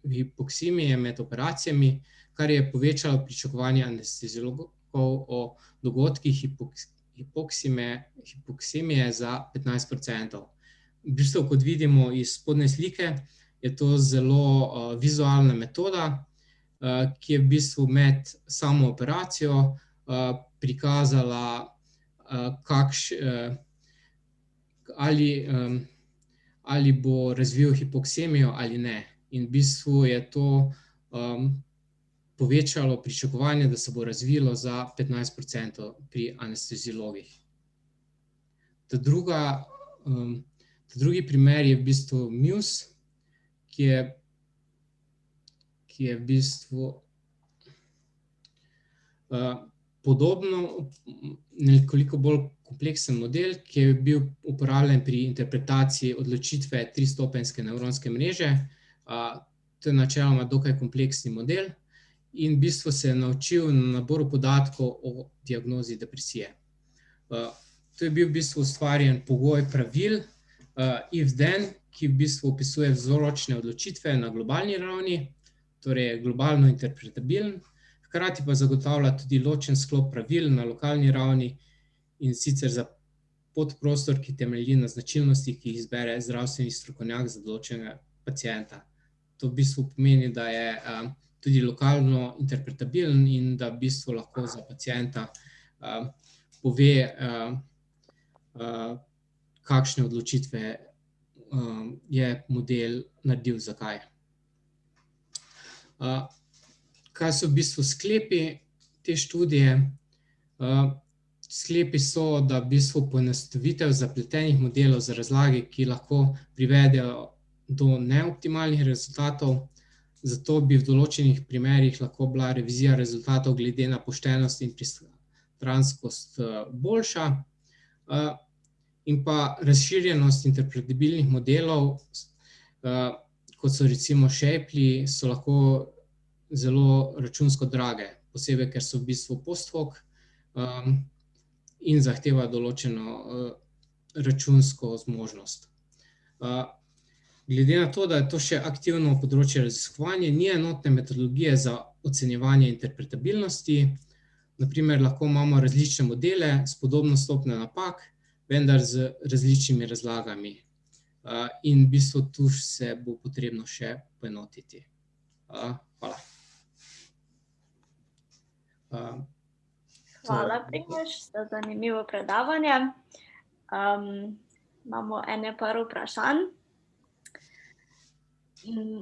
hipoksimije med operacijami, kar je povečalo pričakovanje anesteziologov o dogodkih hipoksimije za 15%. V bistvu, kot vidimo iz spodnje slike, je to zelo vizualna metoda, ki je v bistvu med samo operacijo prikazala, ali bo razvil hipoksemijo ali ne. In v bistvu je to povečalo pričakovanje, da se bo razvilo za 15% pri anesteziologih. Drugi primer je v bistvu Muse, ki je v bistvu podobno, nekoliko bolj kompleksen model, ki je bil uporabljen pri interpretaciji odločitve tristopenjske nevronske mreže. To je načeloma dokaj kompleksni model in v bistvu se je naučil na naboru podatkov o diagnozi depresije. To je bil v bistvu ustvarjen pogoj pravil if-then, ki v bistvu opisuje vzročne odločitve na globalni ravni, torej globalno interpretabilen, hkrati pa zagotavlja tudi ločen sklop pravil na lokalni ravni, in sicer za podprostor, ki temelji na značilnostih, ki jih izbere zdravstveni strokovnjak za določenega pacienta. To v bistvu pomeni, da je tudi lokalno interpretabilen in da v bistvu lahko za pacienta pove, kakšne odločitve je model naredil, zakaj. Kaj so v bistvu sklepi te študije? Sklepi so, da v bistvu poenostavitev zapletenih modelov za razlage, ki lahko privedejo do neoptimalnih rezultatov, zato bi v določenih primerih lahko bila revizija rezultatov glede na poštenost in enotranskost boljša in pa razširjenost interpretabilnih modelov, kot so recimo Shapley, so lahko zelo računsko drage, posebej, ker so v bistvu post hoc in zahteva določeno računsko zmožnost. Glede na to, da je to še aktivno področje raziskovanja, ni enotne metodologije za ocenjevanje interpretabilnosti. Na primer, lahko imamo različne modele s podobno stopnjo napak, vendar z različnimi razlagami. In v bistvu tu se bo potrebno še poenotiti. Hvala. Hvala, Primož, za zanimivo predavanje. Imamo par vprašanj.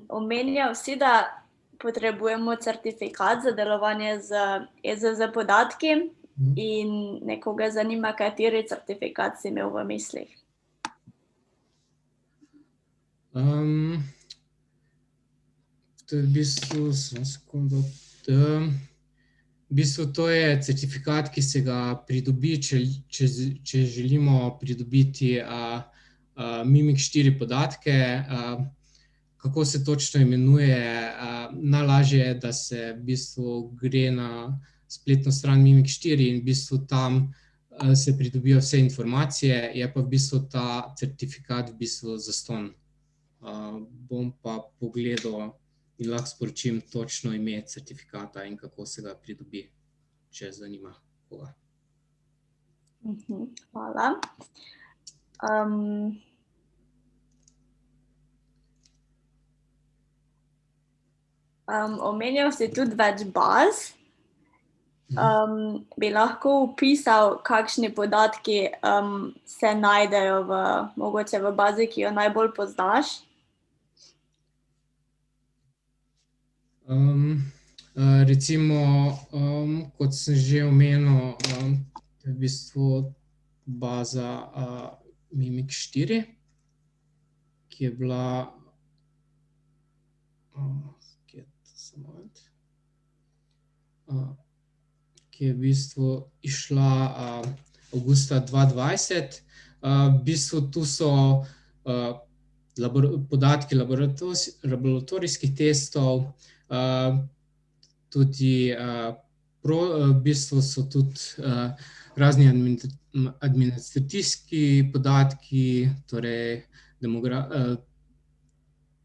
Omenjal si, da potrebujemo certifikat za delovanje z EZZ podatki in nekoga zanima, kateri certifikat si imel v mislih. To je v bistvu, v bistvu to je certifikat, ki se ga pridobi, če želimo pridobiti Mimic 4 podatke. Kako se točno imenuje? Najlažje je, da se v bistvu gre na spletno stran Mimic 4 in v bistvu tam se pridobijo vse informacije, je pa v bistvu ta certifikat v bistvu zastonj. Bom pa pogledal in lahko sporočim točno ime certifikata in kako se ga pridobi, če zanima koga. Hvala. Omenjal si tudi več baz. Bi lahko opisal, kakšni podatki se najdejo mogoče v bazi, ki jo najbolj poznaš? Recimo, kot sem že omenil, je v bistvu baza Mimic 4, ki je bila ki je v bistvu išla avgusta 2020. V bistvu tu so podatki laboratorijskih testov, tudi v bistvu so tudi razni administrativski podatki, torej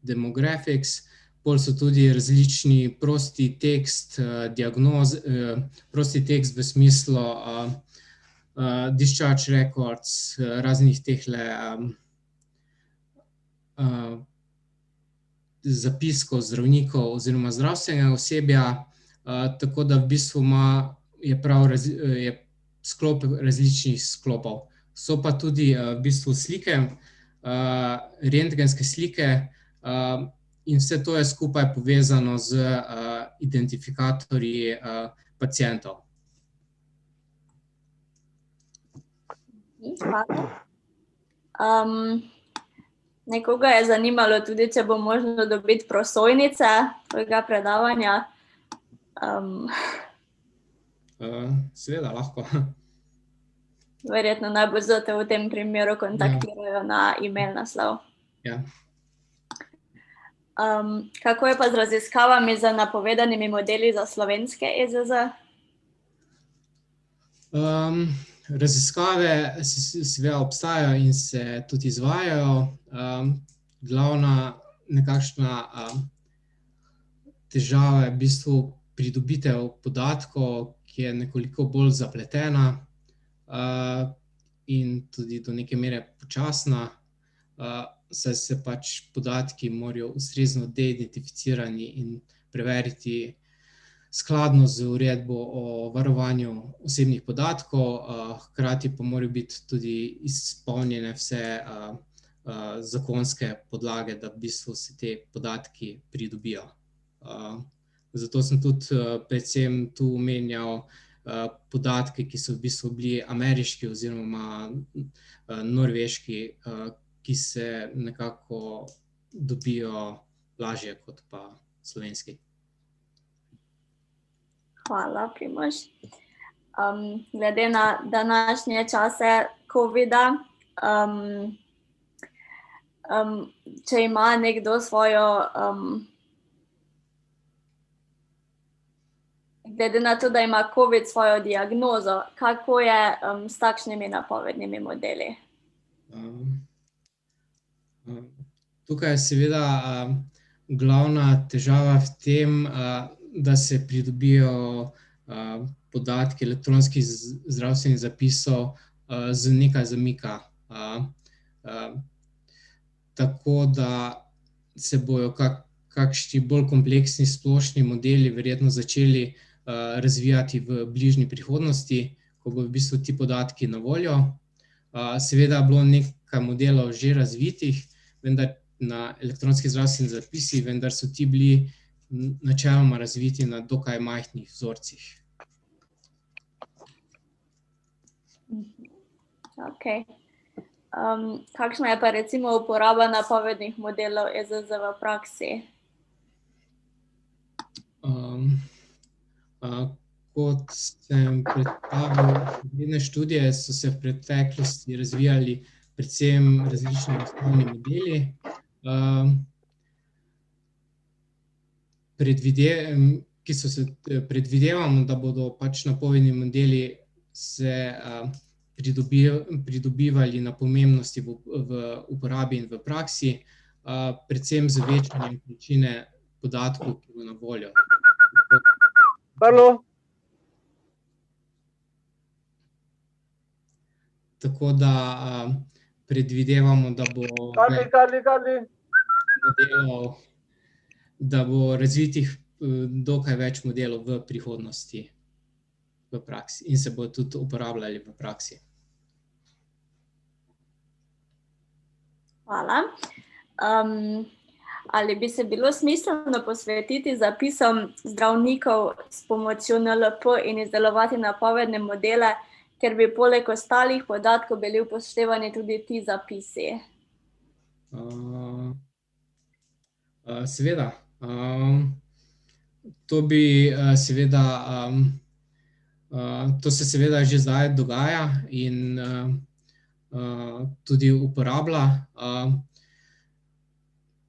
demographics, pol so tudi različni prosti tekst, prosti tekst v smislu discharge records, raznih tehle zapiskov zdravnikov oziroma zdravstvenega osebja, tako da v bistvu je sklop različnih sklopov. So pa tudi v bistvu slike, rentgenske slike, in vse to je skupaj povezano z identifikatorji pacientov. Nekoga je zanimalo tudi, če bo možno dobiti prosojnice tvojega predavanja. Seveda, lahko. Verjetno najbolj zato v tem primeru kontaktirajo na e-mail naslov. Ja. Kako je pa z raziskavami z napovedanimi modeli za slovenske EZZ? Raziskave seveda obstajajo in se tudi izvajajo. Glavna nekakšna težava je v bistvu pridobitev podatkov, ki je nekoliko bolj zapletena in tudi do neke mere počasna, saj se pač podatki morajo ustrezno deidentificirani in preveriti skladno z uredbo o varovanju osebnih podatkov, hkrati pa morajo biti tudi izpolnjene vse zakonske podlage, da v bistvu se te podatki pridobijo. Zato sem tudi predvsem tu omenjal podatke, ki so v bistvu bili ameriški oziroma norveški, ki se nekako dobijo lažje kot pa slovenski. Hvala, Primož. Glede na današnje čase COVID-a, če ima nekdo svojo, glede na to, da ima COVID svojo diagnozo, kako je s takšnimi napovednimi modeli? Tukaj je seveda glavna težava v tem, da se pridobijo podatki elektronskih zdravstvenih zapisov z nekaj zamika. Tako da se bojo kakšni bolj kompleksni splošni modeli verjetno začeli razvijati v bližnji prihodnosti, ko bodo v bistvu ti podatki na voljo. Seveda je bilo nekaj modelov že razvitih, vendar na elektronskih zdravstvenih zapisih, vendar so ti bili načeloma razviti na dokaj majhnih vzorcih. Okay. Kakšna je pa recimo uporaba napovednih modelov EZZ v praksi? Kot sem predstavil, naslednje študije so se v preteklosti razvijali predvsem različni osnovni modeli. Predvidevamo, da bodo pač napovedni modeli se pridobivali na pomembnosti v uporabi in v praksi, predvsem z večanjem količine podatkov, ki bo na voljo. Tako da predvidevamo, da bo da bo razvitih dokaj več modelov v prihodnosti v praksi in se bodo tudi uporabljali v praksi. Hvala. Ali bi se bilo smiselno posvetiti zapisom zdravnikov s pomočjo NLP in izdelovati napovedne modele, ker bi poleg ostalih podatkov bili upoštevani tudi ti zapisi? Seveda. To se seveda že zdaj dogaja in tudi uporablja.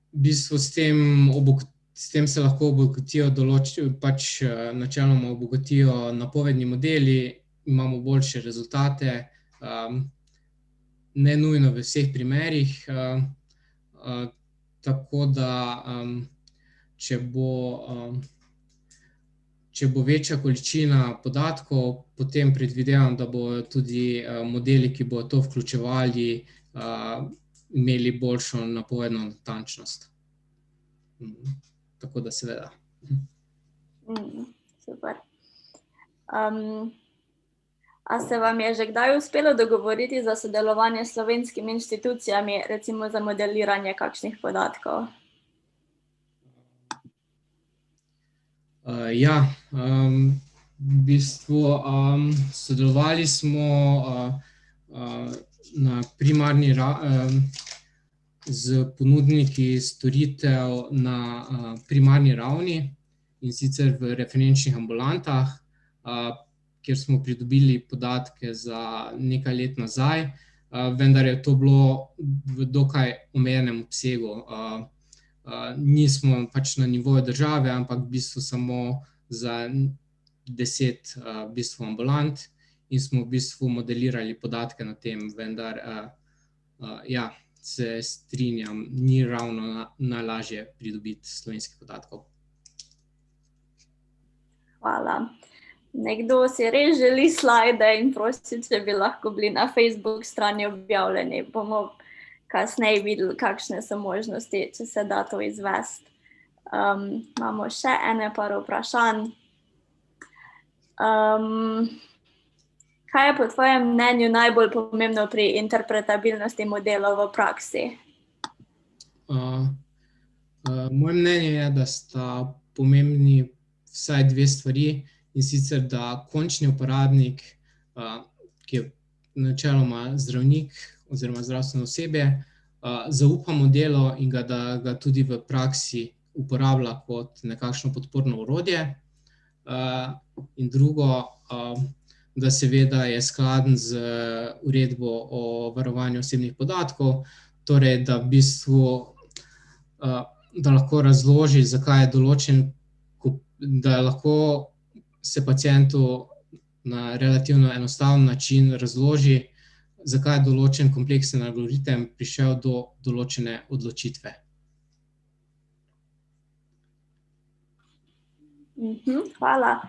V bistvu s tem se lahko obogatijo načeloma obogatijo napovedni modeli, imamo boljše rezultate, ne nujno v vseh primerih, tako da če bo večja količina podatkov, potem predvidevam, da bodo tudi modeli, ki bodo to vključevali, imeli boljšo napovedno natančnost. Tako da seveda. Super. A se vam je že kdaj uspelo dogovoriti za sodelovanje s slovenskimi inštitucijami, recimo za modeliranje kakšnih podatkov? Ja, v bistvu sodelovali smo na primarni z ponudniki storitev na primarni ravni, in sicer v referenčnih ambulantah, kjer smo pridobili podatke za nekaj let nazaj, vendar je to bilo v dokaj omejenem obsegu. Nismo pač na nivoju države, ampak v bistvu samo za 10 v bistvu ambulant in smo v bistvu modelirali podatke na tem, vendar ja, se strinjam, ni ravno najlažje pridobiti slovenskih podatkov. Hvala. Nekdo si res želi slajde in prosi, če bi lahko bili na Facebook strani objavljeni. Bomo kasneje videli, kakšne so možnosti, če se da to izvesti. Imamo še par vprašanj. Kaj je po tvojem mnenju najbolj pomembno pri interpretabilnosti modelov v praksi? Moje mnenje je, da sta pomembni vsaj dve stvari, in sicer, da končni uporabnik, ki je načeloma zdravnik oziroma zdravstveno osebje, zaupa modelu in da ga tudi v praksi uporablja kot nekakšno podporno orodje. In drugo, da seveda je skladen z uredbo o varovanju osebnih podatkov, torej da v bistvu da lahko razloži, zakaj je določen, da lahko se pacientu na relativno enostaven način razloži, zakaj je določen kompleksen algoritem prišel do določene odločitve. Hvala.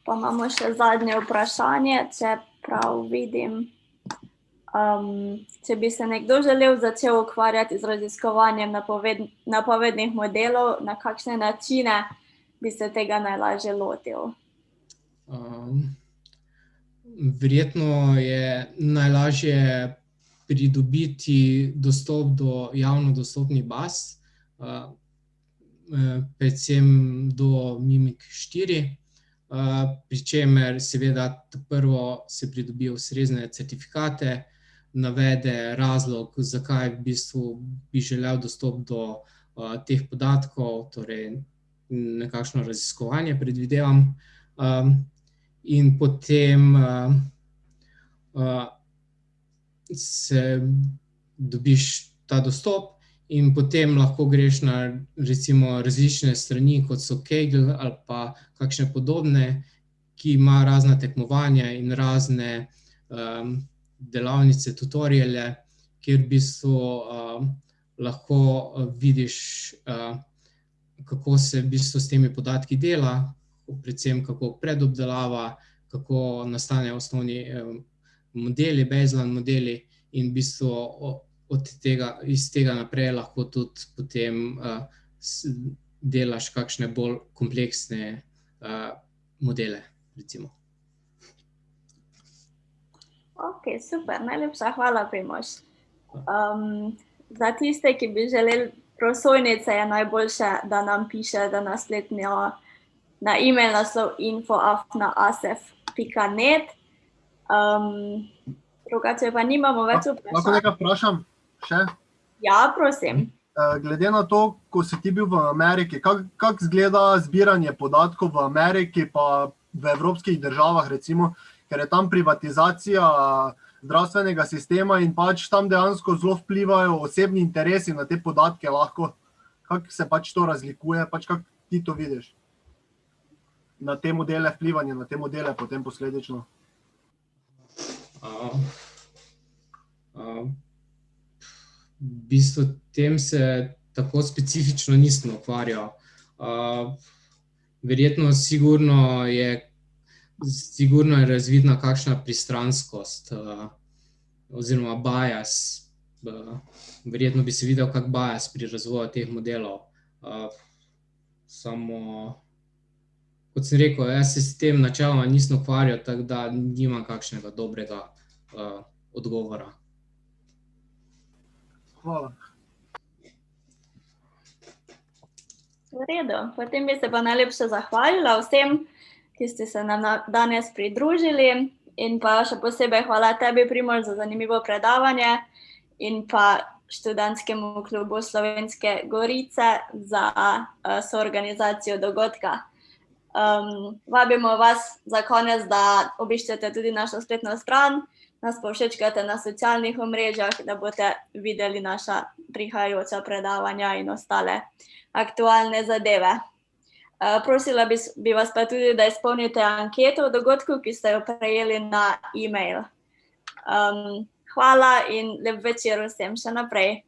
Pa imamo še zadnje vprašanje, če prav vidim. Če bi se nekdo želel začel ukvarjati z raziskovanjem napovednih modelov, na kakšne načine bi se tega najlažje lotil? Verjetno je najlažje pridobiti dostop do javno dostopnih baz, predvsem do Mimik 4, pri čemer seveda prvo se pridobijo ustrezne certifikate, navede razlog, zakaj v bistvu bi želel dostop do teh podatkov, torej nekakšno raziskovanje predvidevam, in potem se dobiš ta dostop in potem lahko greš na recimo različne strani, kot so Kaggle ali pa kakšne podobne, ki ima razna tekmovanja in razne delavnice, tutoriale, kjer v bistvu lahko vidiš, kako se v bistvu s temi podatki dela, predvsem kako predobdelava, kako nastanejo osnovni modeli, baseline modeli in v bistvu iz tega naprej lahko tudi potem delaš kakšne bolj kompleksne modele, recimo. Ok, super, najlepša hvala, Primož. Za tiste, ki bi želeli prosojnice, je najboljše, da nam piše, da nas letnijo na e-mail naslov info@asef.net. Drugače pa nimamo več vprašanj. Lahko nekaj vprašam še? Ja, prosim. Glede na to, ko si ti bil v Ameriki, kako izgleda zbiranje podatkov v Ameriki pa v evropskih državah, recimo, ker je tam privatizacija zdravstvenega sistema in pač tam dejansko zelo vplivajo osebni interesi na te podatke lahko. Kako se pač to razlikuje, pač kako ti to vidiš? Na te modele, vplivanje na te modele potem posledično? V bistvu tem se tako specifično nisem ukvarjal. Verjetno sigurno je razvidna kakšna pristranskost oziroma bias. Verjetno bi se videl kak bias pri razvoju teh modelov. Samo, kot sem rekel, jaz se s tem načeloma nisem ukvarjal, tako da nimam kakšnega dobrega odgovora. Hvala. V redu, potem bi se pa najlepše zahvalila vsem, ki ste se nam danes pridružili, in pa še posebej hvala tebi, Primož, za zanimivo predavanje in pa študentskemu klubu Slovenske Gorice za soorganizacijo dogodka. Vabimo vas za konec, da obiščete tudi našo spletno stran, nas povšečkate na socialnih omrežjah, da boste videli naša prihajajoča predavanja in ostale aktualne zadeve. Prosila bi vas pa tudi, da izpolnite anketo o dogodku, ki ste jo prejeli na e-mail. Hvala in lep večer vsem še naprej.